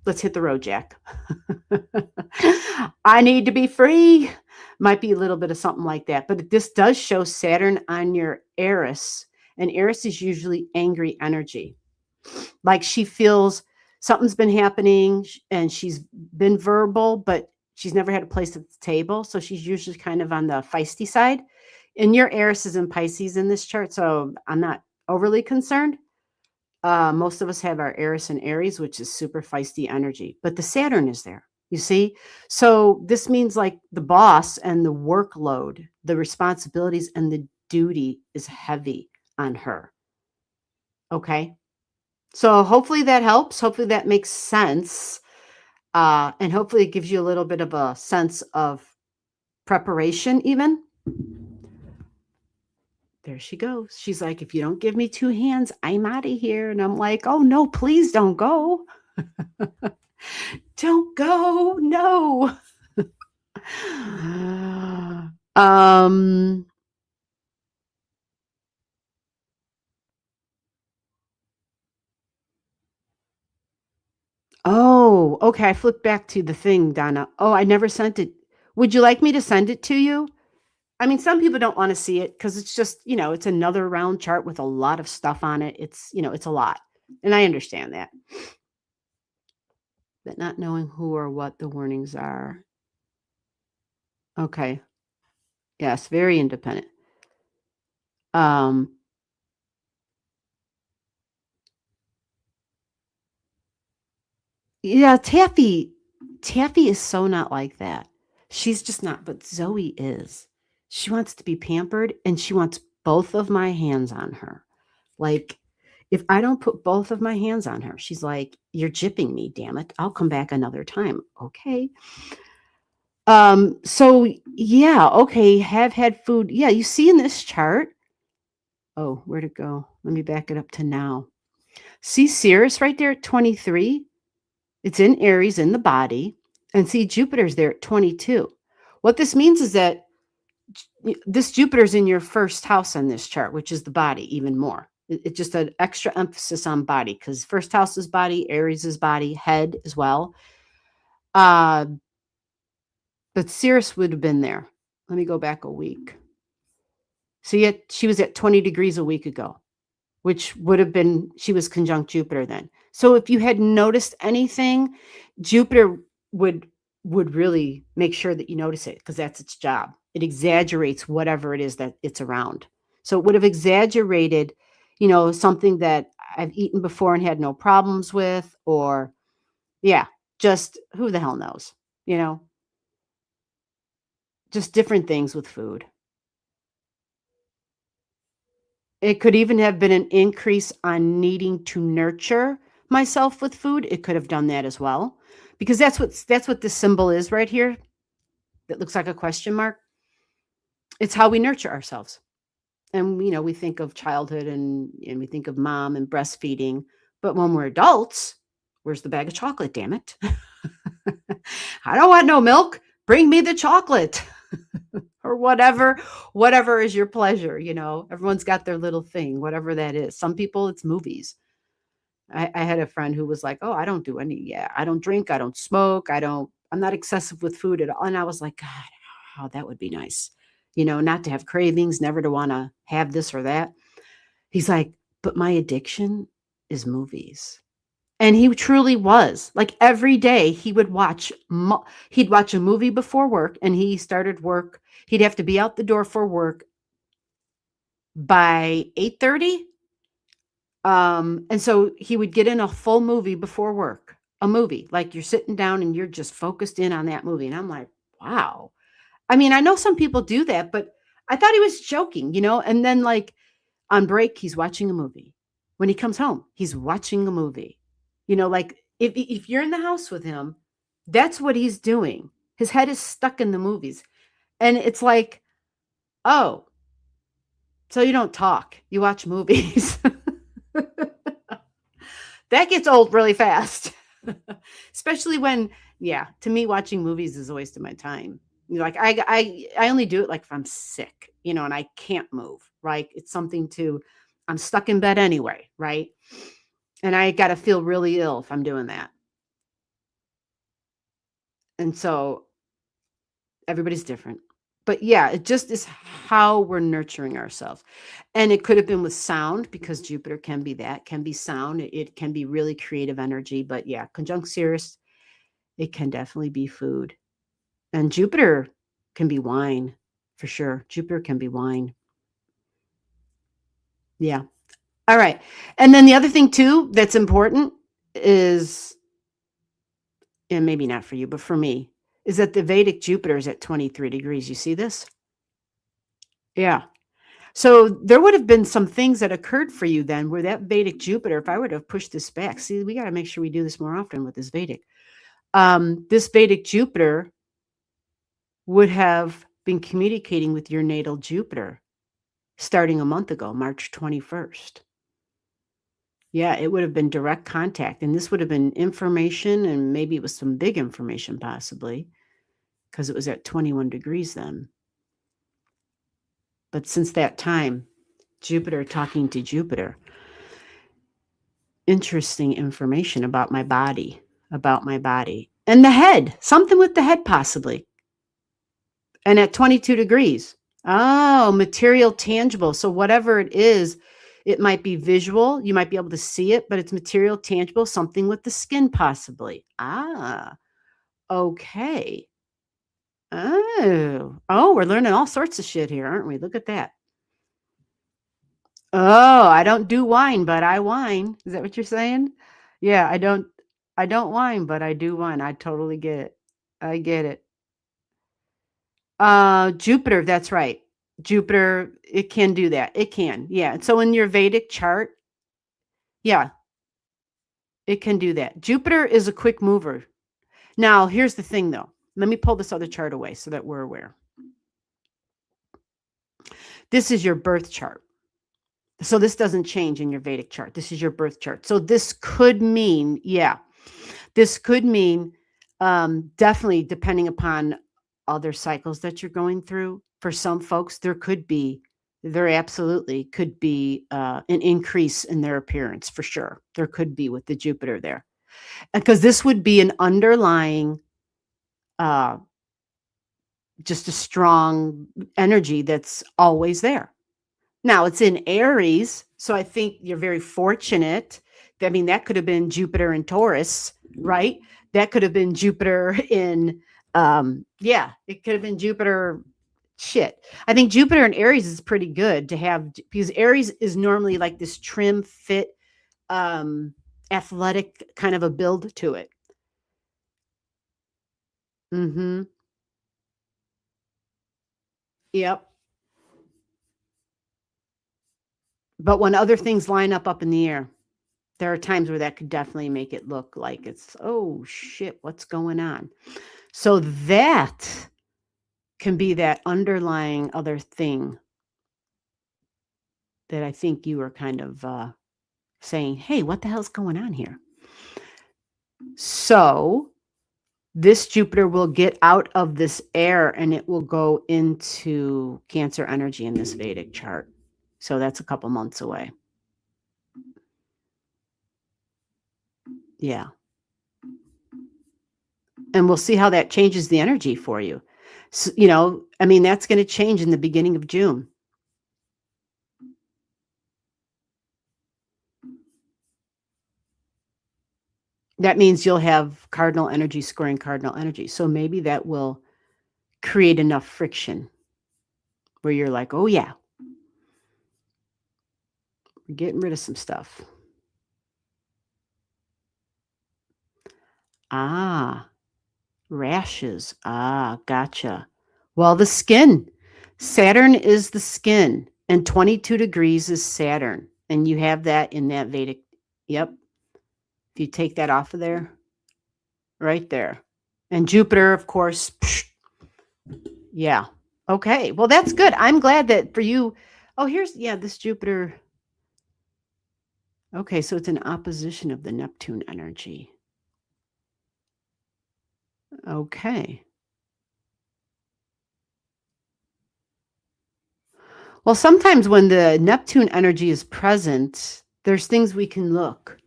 let's hit the road, Jack. I need to be free. Might be a little bit of something like that. But this does show Saturn on your Eris. And Eris is usually angry energy. Like she feels something's been happening and she's been verbal, but she's never had a place at the table. So she's usually kind of on the feisty side. And your Eris is in Pisces in this chart, so I'm not overly concerned. Most of us have our Eris and Aries, which is super feisty energy, but the Saturn is there, you see? So this means like the boss and the workload, the responsibilities and the duty is heavy on her. Okay? So hopefully that helps. Hopefully that makes sense. And hopefully it gives you a little bit of a sense of preparation even. There she goes. She's like, if you don't give me 2 hands, I'm out of here. And I'm like, oh, no, please don't go. Don't go. No. Oh, okay. I flipped back to the thing, Donna. Oh, I never sent it. Would you like me to send it to you? I mean, some people don't want to see it because it's just, it's another round chart with a lot of stuff on it. It's, it's a lot. And I understand that. But not knowing who or what the warnings are. Okay. Yes, very independent. Yeah, Taffy is so not like that. She's just not, but Zoe is. She wants to be pampered and she wants both of my hands on her. Like, If I don't put both of my hands on her, she's like, "You're gypping me, damn it. I'll come back another time." Okay. So yeah, okay, have had food. Yeah, you see in this chart. Oh, where'd it go? Let me back it up to now. See Sirius right there at 23? It's in Aries in the body. And see Jupiter's there at 22. What this means is that this Jupiter's in your first house on this chart, which is the body even more. It's just an extra emphasis on body because first house is body, Aries is body, head as well. Uh, but Sirius would have been there. Let me go back a week. See, she was at 20 degrees a week ago, which would have been, she was conjunct Jupiter then. So if you had noticed anything, Jupiter would really make sure that you notice it because that's its job. It exaggerates whatever it is that it's around. So it would have exaggerated, something that I've eaten before and had no problems with, or yeah, just who the hell knows, you know, just different things with food. It could even have been an increase on needing to nurture myself with food. It could have done that as well, because that's what this symbol is right here that looks like a question mark. It's how we nurture ourselves. And we think of childhood and we think of mom and breastfeeding, but when we're adults, where's the bag of chocolate, damn it? I don't want no milk. Bring me the chocolate. Or whatever is your pleasure. Everyone's got their little thing, whatever that is. Some people it's movies. I had a friend who was like, "Oh, I don't do any, yeah, I don't drink, I don't smoke, I'm not excessive with food at all." And I was like, God, oh, that would be nice, not to have cravings, never to want to have this or that. He's like, but my addiction is movies. And he truly was. Like every day he'd watch a movie before work, and he started work. He'd have to be out the door for work by 8:30. And so he would get in a full movie before work. A movie. Like you're sitting down and you're just focused in on that movie. And I'm like, wow. I mean, I know some people do that, but I thought he was joking. And then like on break, he's watching a movie. When he comes home, he's watching a movie. Like if you're in the house with him, that's what he's doing. His head is stuck in the movies. And it's like, oh, so you don't talk, you watch movies. That gets old really fast. Especially when, yeah, to me, watching movies is a waste of my time. Like I only do it like if I'm sick, and I can't move, right? It's something I'm stuck in bed anyway, right? And I got to feel really ill if I'm doing that. And so everybody's different. But yeah, it just is how we're nurturing ourselves. And it could have been with sound because Jupiter can be that, can be sound. It can be really creative energy. But yeah, conjunct Sirius, it can definitely be food. And Jupiter can be wine for sure. Jupiter can be wine. Yeah. All right. And then the other thing too that's important is, and maybe not for you, but for me, is that the Vedic Jupiter is at 23 degrees. You see this? Yeah. So there would have been some things that occurred for you then where that Vedic Jupiter, if I would have pushed this back, see, we got to make sure we do this more often with this Vedic. This Vedic Jupiter would have been communicating with your natal Jupiter starting a month ago, March 21st. Yeah, it would have been direct contact. And this would have been information, and maybe it was some big information possibly, because it was at 21 degrees then. But since that time, Jupiter talking to Jupiter, interesting information about my body, and the head, something with the head possibly. And at 22 degrees. Oh, material, tangible. So whatever it is, it might be visual. You might be able to see it, but it's material, tangible, something with the skin possibly. Ah, okay. Oh, we're learning all sorts of shit here, aren't we? Look at that. Oh, I don't do wine, but I whine. Is that what you're saying? Yeah, I don't whine, but I do whine. I totally get it. I get it. Jupiter, that's right. Jupiter, it can do that. It can. Yeah. So in your Vedic chart, Yeah, it can do that. Jupiter is a quick mover. Now, here's the thing though. Let me pull this other chart away so that we're aware. This is your birth chart. So this doesn't change in your Vedic chart. This is your birth chart. So this could mean, this could mean definitely depending upon other cycles that you're going through. For some folks, there absolutely could be an increase in their appearance for sure. There could be with the Jupiter there. Because this would be an underlying, just a strong energy that's always there. Now it's in Aries, so I think you're very fortunate. I mean, that could have been Jupiter in Taurus, right? That could have been Jupiter in, it could have been Jupiter. Shit. I think Jupiter in Aries is pretty good to have because Aries is normally like this trim, fit, athletic kind of a build to it. Mm-hmm. Yep. But when other things line up in the air, there are times where that could definitely make it look like it's, oh shit, what's going on? So that can be that underlying other thing that I think you were kind of saying, hey, what the hell's going on here? So this Jupiter will get out of this air and it will go into Cancer energy in this Vedic chart. So that's a couple months away. Yeah. And we'll see how that changes the energy for you. So, I mean, that's going to change in the beginning of June. That means you'll have cardinal energy squaring cardinal energy. So maybe that will create enough friction where you're like, oh yeah, we're getting rid of some stuff. Ah, rashes. Ah, gotcha. Well, the skin. Saturn is the skin, and 22 degrees is Saturn. And you have that in that Vedic. Yep. If you take that off of there, right there. And Jupiter, of course. Yeah. Okay. Well, that's good. I'm glad that for you. Oh, this Jupiter. Okay. So it's an opposition of the Neptune energy. Okay. Well, sometimes when the Neptune energy is present, there's things we can look.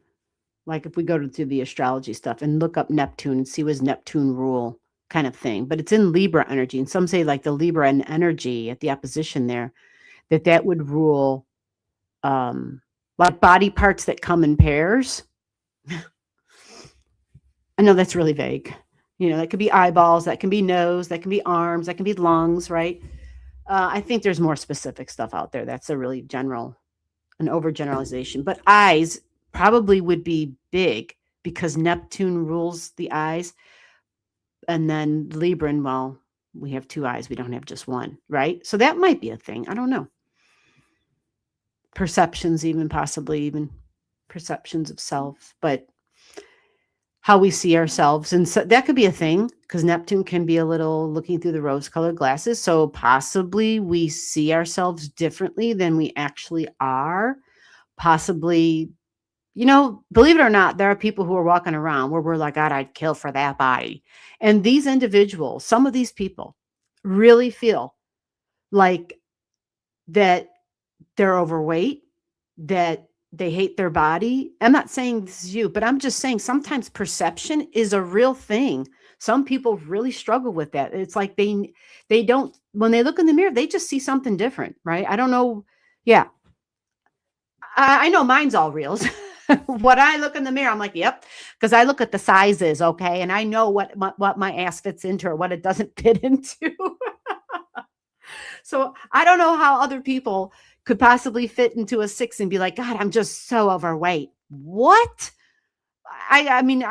Like if we go to the astrology stuff and look up Neptune and see what Neptune rule kind of thing. But it's in Libra energy. And some say like the Libra energy at the opposition there, that would rule like body parts that come in pairs. I know that's really vague. That could be eyeballs, that can be nose, that can be arms, that can be lungs, right? I think there's more specific stuff out there. That's a really an overgeneralization. But eyes probably would be big because Neptune rules the eyes. And then Libran, well, we have two eyes. We don't have just one, right? So that might be a thing. I don't know. Perceptions, possibly even perceptions of self, but how we see ourselves. And so that could be a thing because Neptune can be a little looking through the rose-colored glasses. So possibly we see ourselves differently than we actually are. Possibly, believe it or not, there are people who are walking around where we're like, God, I'd kill for that body. And these individuals, some of these people really feel like that they're overweight, that they hate their body. I'm not saying this is you, but I'm just saying sometimes perception is a real thing. Some people really struggle with that. It's like they don't, when they look in the mirror, they just see something different, right? I don't know. Yeah. I know mine's all reals. What I look in the mirror, I'm like, yep, because I look at the sizes, okay, and I know what my ass fits into or what it doesn't fit into. So I don't know how other people could possibly fit into a 6 and be like, God, I'm just so overweight. What? I mean,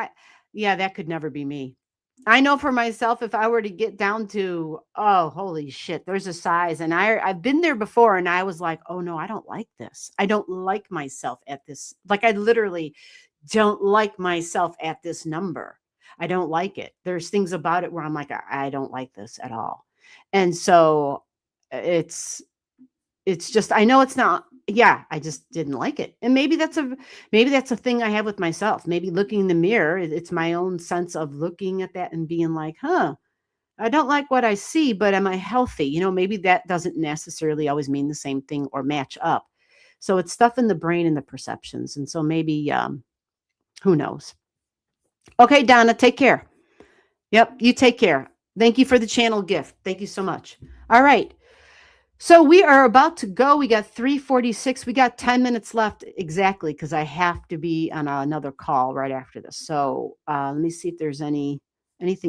yeah, that could never be me. I know for myself, if I were to get down to, oh, holy shit, there's a size. And I've been there before and I was like, oh no, I don't like this. I don't like myself at this. Like I literally don't like myself at this number. I don't like it. There's things about it where I'm like, I don't like this at all. And so it's it's just I know it's not yeah, I just didn't like it. And maybe that's a thing I have with myself. Maybe looking in the mirror, it's my own sense of looking at that and being like, "Huh, I don't like what I see, but am I healthy?" Maybe that doesn't necessarily always mean the same thing or match up. So it's stuff in the brain and the perceptions. And so maybe who knows. Okay, Donna, take care. Yep, you take care. Thank you for the channel gift. Thank you so much. All right. So we are about to go. We got 3:46. We got 10 minutes left exactly because I have to be on another call right after this. So let me see if there's anything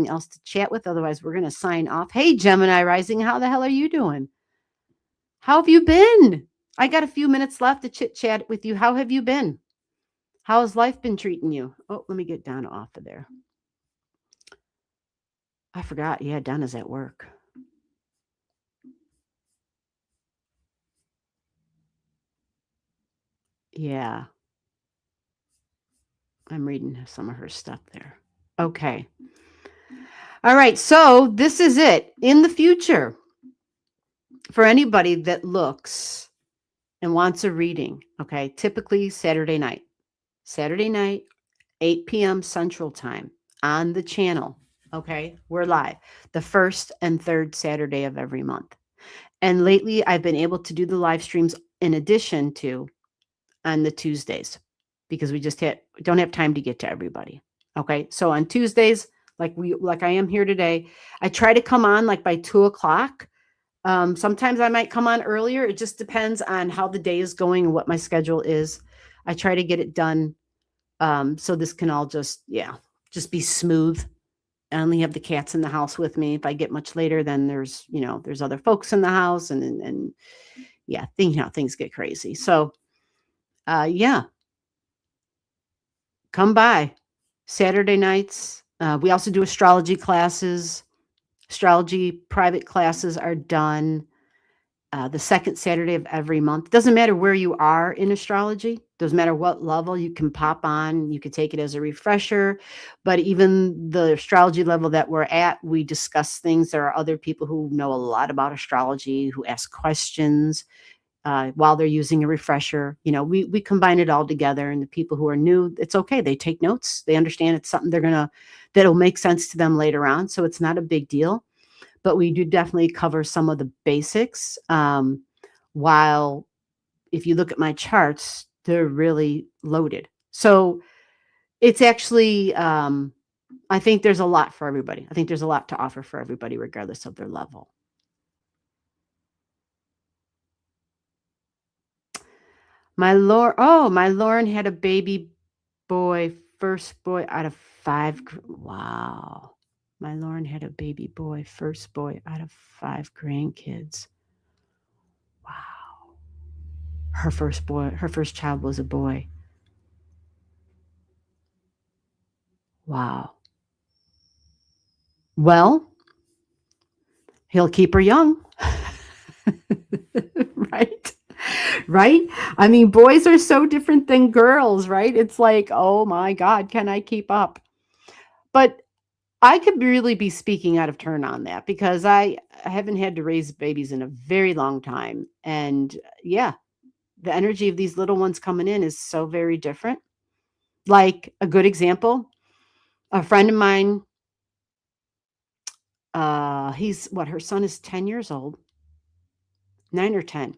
else to chat with. Otherwise, we're going to sign off. Hey, Gemini Rising, how the hell are you doing? How have you been? I got a few minutes left to chit chat with you. How have you been? How has life been treating you? Oh, let me get Donna off of there. I forgot. Yeah, Donna's at work. Yeah. I'm reading some of her stuff there. Okay. All right. So this is it. In the future, for anybody that looks and wants a reading, okay, typically Saturday night, 8 p.m. Central Time on the channel. Okay. We're live the first and third Saturday of every month. And lately, I've been able to do the live streams in addition to on the Tuesdays because we just don't have time to get to everybody. Okay. So on Tuesdays, like I am here today, I try to come on like by 2:00. Sometimes I might come on earlier. It just depends on how the day is going and what my schedule is. I try to get it done. So this can all just be smooth. I only have the cats in the house with me. If I get much later, then there's other folks in the house and yeah, things get crazy. So yeah, come by Saturday nights. We also do astrology classes. Astrology private classes are done the second Saturday of every month. Doesn't matter where you are in astrology. Doesn't matter what level you can pop on. You could take it as a refresher. But even the astrology level that we're at, we discuss things. There are other people who know a lot about astrology who ask questions while they're using a refresher. We combine it all together. And the people who are new, it's okay. They take notes. They understand it's something that'll make sense to them later on. So it's not a big deal. But we do definitely cover some of the basics. While if you look at my charts, they're really loaded. So it's actually, I think there's a lot for everybody. I think there's a lot to offer for everybody, regardless of their level. My Lauren had a baby boy, first boy out of 5. Wow. My Lauren had a baby boy, first boy out of 5 grandkids. Wow. Her first child was a boy. Wow. Well, he'll keep her young. Right? Right? I mean, boys are so different than girls, right? It's like, oh my God, can I keep up? But I could really be speaking out of turn on that because I haven't had to raise babies in a very long time. And yeah, the energy of these little ones coming in is so very different. Like a good example, a friend of mine, her son is 10 years old, 9 or 10.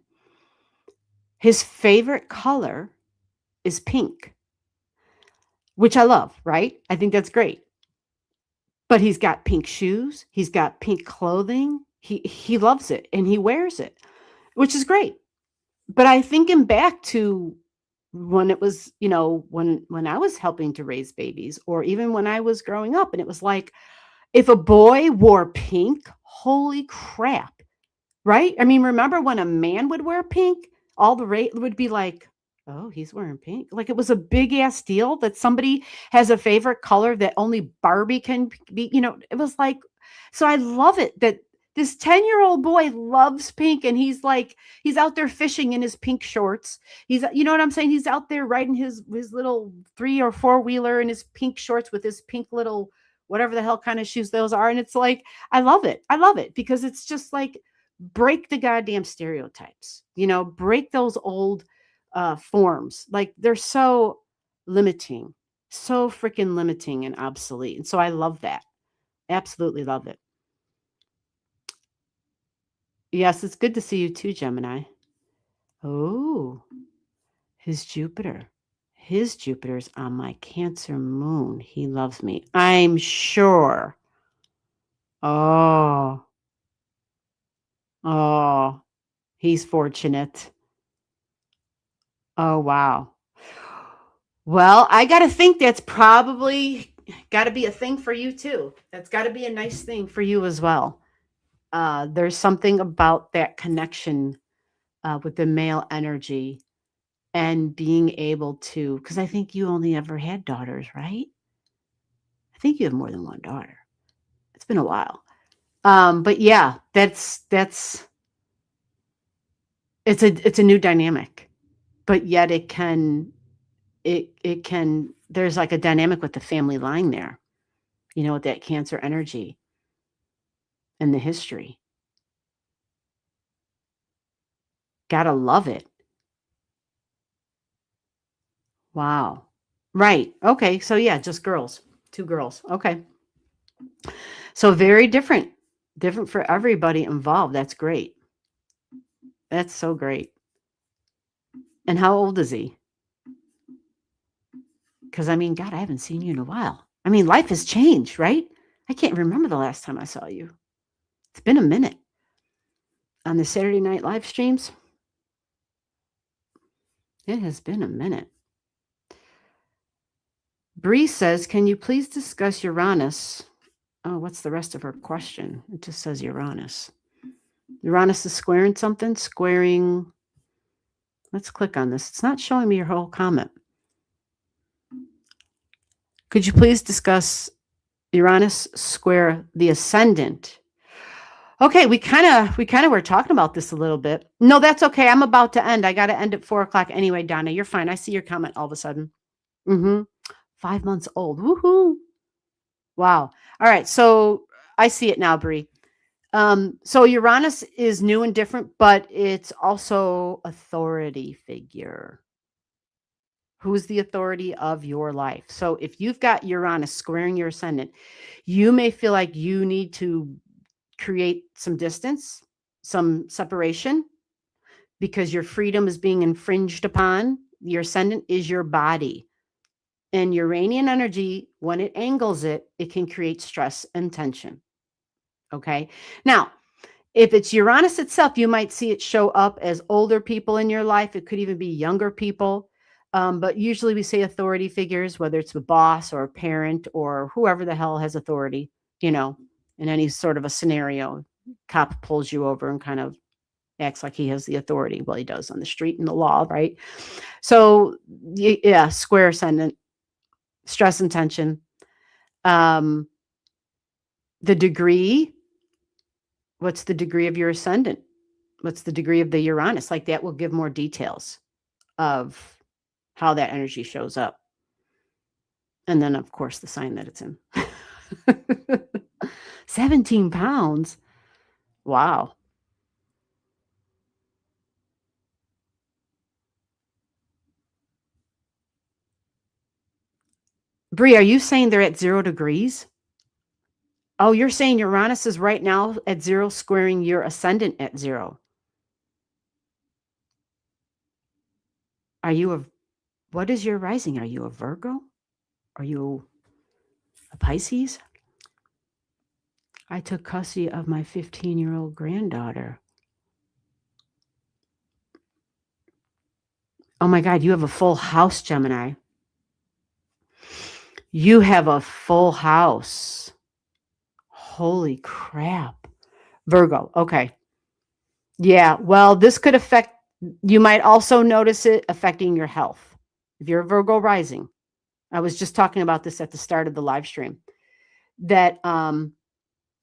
His favorite color is pink, which I love, right? I think that's great. But he's got pink shoes, he's got pink clothing. He loves it and he wears it, which is great. But I thinking back to when it was, when I was helping to raise babies or even when I was growing up, and it was like, if a boy wore pink, holy crap, right? I mean, remember when a man would wear pink, all the rate would be like, Oh, he's wearing pink. Like it was a big ass deal that somebody has a favorite color that only Barbie can be, it was like, so I love it that this 10-year-old boy loves pink and he's out there fishing in his pink shorts. You know what I'm saying? He's out there riding his little 3 or 4 wheeler in his pink shorts with his pink little whatever the hell kind of shoes those are. And it's like, I love it. I love it because it's just like break the goddamn stereotypes, break those old forms. Like they're so limiting, so freaking limiting and obsolete. And so I love that. Absolutely love it. Yes, it's good to see you too, Gemini. Oh, his Jupiter. His Jupiter's on my Cancer moon. He loves me. I'm sure. Oh, oh, he's fortunate. Oh, wow. Well, I got to think that's probably got to be a thing for you too. That's got to be a nice thing for you as well. There's something about that connection with the male energy and being able to, because I think you only ever had daughters, right? I think you have more than one daughter. It's been a while. But yeah, it's a new dynamic, but yet it can, there's like a dynamic with the family line there, with that Cancer energy and the history. Gotta love it. Wow. Right. Okay. So yeah, just girls. 2 girls. Okay. So very different. Different for everybody involved. That's great. That's so great. And how old is he? Because I mean, God, I haven't seen you in a while. I mean, life has changed, right? I can't remember the last time I saw you. It's been a minute. On the Saturday night live streams, it has been a minute. Bree says, can you please discuss Uranus? Oh, what's the rest of her question? It just says Uranus. Uranus is squaring something, squaring. Let's click on this. It's not showing me your whole comment. Could you please discuss Uranus square the ascendant? Okay, we kind of were talking about this a little bit. No, that's okay. I'm about to end. I got to end at 4:00 anyway, Donna. You're fine. I see your comment all of a sudden. 5 months old. Woohoo! Wow. All right. So I see it now, Bree. So Uranus is new and different, but it's also authority figure. Who's the authority of your life? So if you've got Uranus squaring your ascendant, you may feel like you need to create some distance, some separation, because your freedom is being infringed upon. Your ascendant is your body. And Uranian energy, when it angles it, it can create stress and tension. Okay. Now, if it's Uranus itself, you might see it show up as older people in your life. It could even be younger people. But usually we say authority figures, whether it's the boss or a parent or whoever the hell has authority, in any sort of a scenario. Cop pulls you over and kind of acts like he has the authority. Well, he does on the street in the law, right? So yeah, square ascendant, stress and tension. The degree, what's the degree of your ascendant? What's the degree of the Uranus? Like that will give more details of how that energy shows up. And then, of course, the sign that it's in. 17 pounds. Wow. Bree, are you saying they're at 0 degrees? Oh, you're saying Uranus is right now at 0, squaring your ascendant at 0. What is your rising? Are you a Virgo? Are you a Pisces? I took custody of my 15-year-old granddaughter. Oh my God, you have a full house, Gemini. You have a full house. Holy crap. Virgo. Okay. Yeah. Well, this could affect You might also notice it affecting your health. If you're a Virgo rising, I was just talking about this at the start of the live stream, that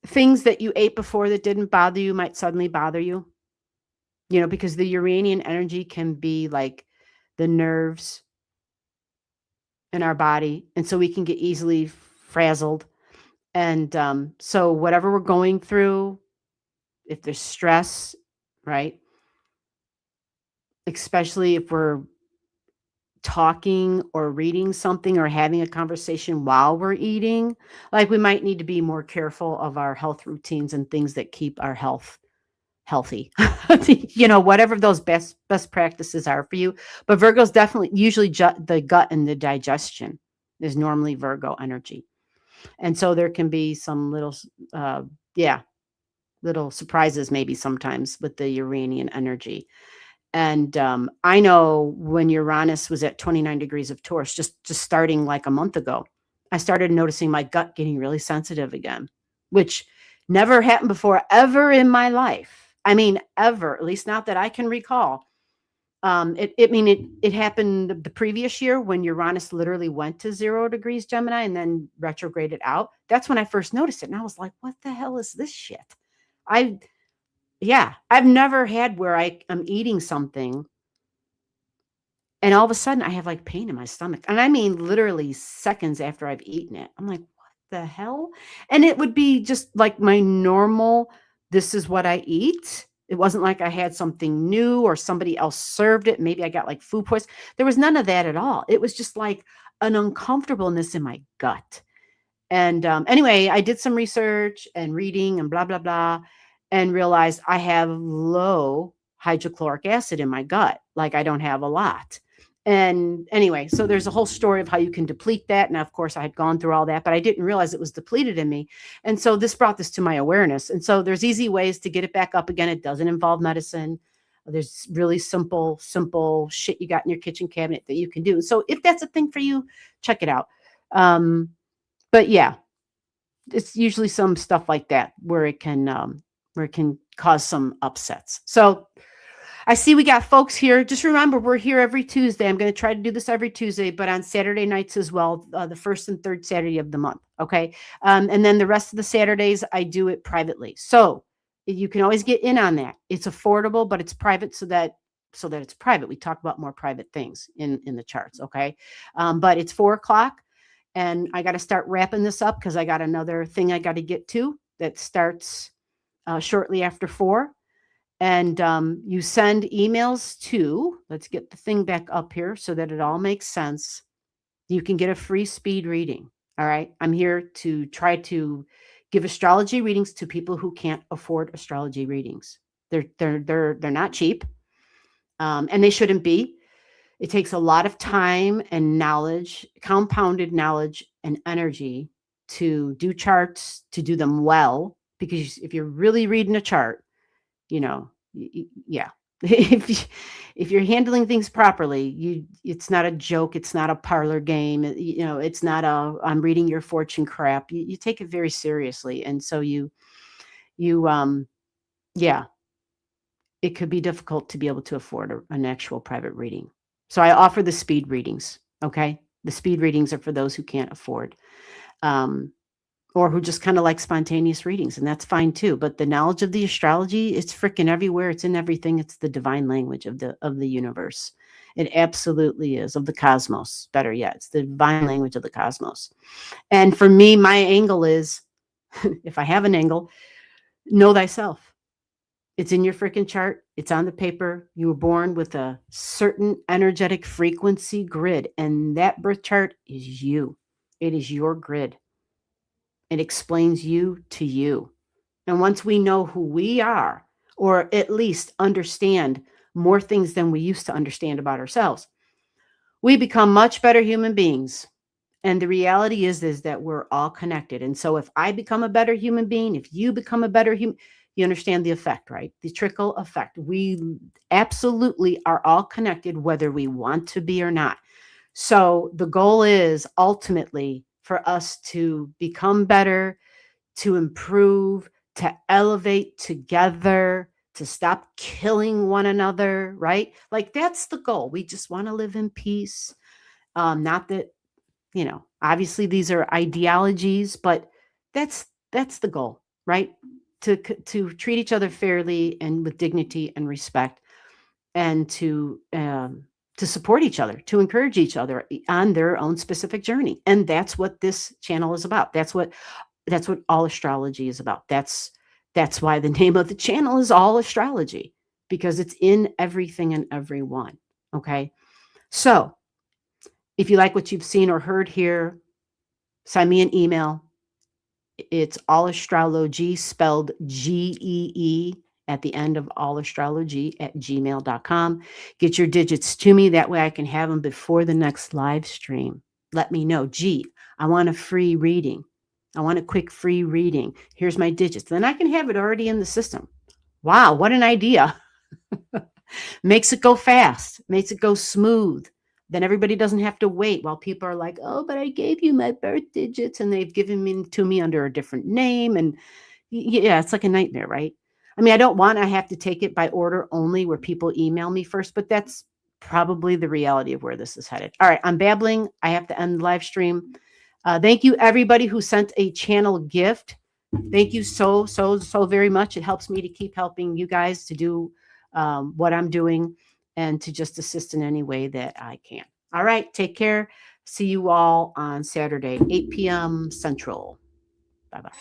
things that you ate before that didn't bother you might suddenly bother you, because the Uranian energy can be like the nerves in our body. And so we can get easily frazzled. And so whatever we're going through, if there's stress, right? Especially if we're talking or reading something or having a conversation while we're eating, like we might need to be more careful of our health routines and things that keep our health healthy. Whatever those best practices are for you. But Virgo's definitely usually the gut and the digestion is normally Virgo energy. And so there can be some little little surprises maybe sometimes with the Uranian energy. And I know when Uranus was at 29 degrees of Taurus, just starting like a month ago, I started noticing my gut getting really sensitive again, which never happened before ever in my life. I mean, ever, at least not that I can recall. It happened the previous year when Uranus literally went to 0 degrees Gemini and then retrograded out. That's when I first noticed it. And I was like, what the hell is this shit? I've never had where I'm eating something and all of a sudden I have like pain in my stomach. And I mean, literally seconds after I've eaten it. I'm like, what the hell? And it would be just like my normal, this is what I eat. It wasn't like I had something new or somebody else served it. Maybe I got like food poisoning. There was none of that at all. It was just like an uncomfortableness in my gut. And anyway, I did some research and reading and blah, blah, blah, and realized I have low hydrochloric acid in my gut. Like I don't have a lot. And anyway, so there's a whole story of how you can deplete that. And of course, I had gone through all that, but I didn't realize it was depleted in me. And so this brought this to my awareness. And so there's easy ways to get it back up again. It doesn't involve medicine. There's really simple shit you got in your kitchen cabinet that you can do. So if that's a thing for you, check it out. But yeah, it's usually some stuff like that where it can cause some upsets. So I see we got folks here. Just remember, we're here every Tuesday. I'm going to try to do this every Tuesday, but on Saturday nights as well, the first and third Saturday of the month. Okay. And then the rest of the Saturdays, I do it privately. So you can always get in on that. It's affordable, but it's private so that it's private. We talk about more private things in the charts. Okay. But it's 4:00 and I got to start wrapping this up because I got another thing I got to get to that starts shortly after 4. And you send emails to, let's get the thing back up here so that it all makes sense. You can get a free speed reading. All right. I'm here to try to give astrology readings to people who can't afford astrology readings. They're not cheap. And they shouldn't be. It takes a lot of time and knowledge, compounded knowledge and energy to do charts, to do them well. Because if you're really reading a chart, yeah. if you're handling things properly, it's not a joke. It's not a parlor game. It's not I'm reading your fortune crap. You take it very seriously. And so yeah, it could be difficult to be able to afford an actual private reading. So I offer the speed readings. Okay. The speed readings are for those who can't afford, or who just kind of like spontaneous readings, and that's fine too. But the knowledge of the astrology, it's freaking everywhere. It's in everything. It's the divine language of the universe. It absolutely is, of the cosmos. Better yet, it's the divine language of the cosmos. And for me, my angle is, if I have an angle, know thyself. It's in your freaking chart. It's on the paper. You were born with a certain energetic frequency grid, and that birth chart is you. It is your grid. It explains you to you. And once we know who we are, or at least understand more things than we used to understand about ourselves, we become much better human beings. And the reality is that we're all connected. And so if I become a better human being, if you become a better human, you understand the effect, right? The trickle effect. We absolutely are all connected, whether we want to be or not. So the goal is ultimately for us to become better, to improve, to elevate together, to stop killing one another, right? Like that's the goal. We just want to live in peace. Not that, obviously these are ideologies, but that's the goal, right? To treat each other fairly and with dignity and respect, and to support each other, to encourage each other on their own specific journey. And that's what this channel is about. That's what all astrology is about. That's why the name of the channel is All Astrology, because it's in everything and everyone. Okay. So if you like what you've seen or heard here, send me an email. It's Allastrology, spelled Gee at the end of Allastrology @gmail.com. Get your digits to me. That way I can have them before the next live stream. Let me know. Gee, I want a free reading. I want a quick free reading. Here's my digits. Then I can have it already in the system. Wow, what an idea. Makes it go fast, makes it go smooth. Then everybody doesn't have to wait while people are like, oh, but I gave you my birth digits and they've given me to me under a different name. And yeah, it's like a nightmare, right? I mean, I don't want to have to take it by order only where people email me first, but that's probably the reality of where this is headed. All right, I'm babbling. I have to end the live stream. Thank you, everybody who sent a channel gift. Thank you so very much. It helps me to keep helping you guys to do what I'm doing and to just assist in any way that I can. All right, take care. See you all on Saturday, 8 p.m. Central. Bye-bye.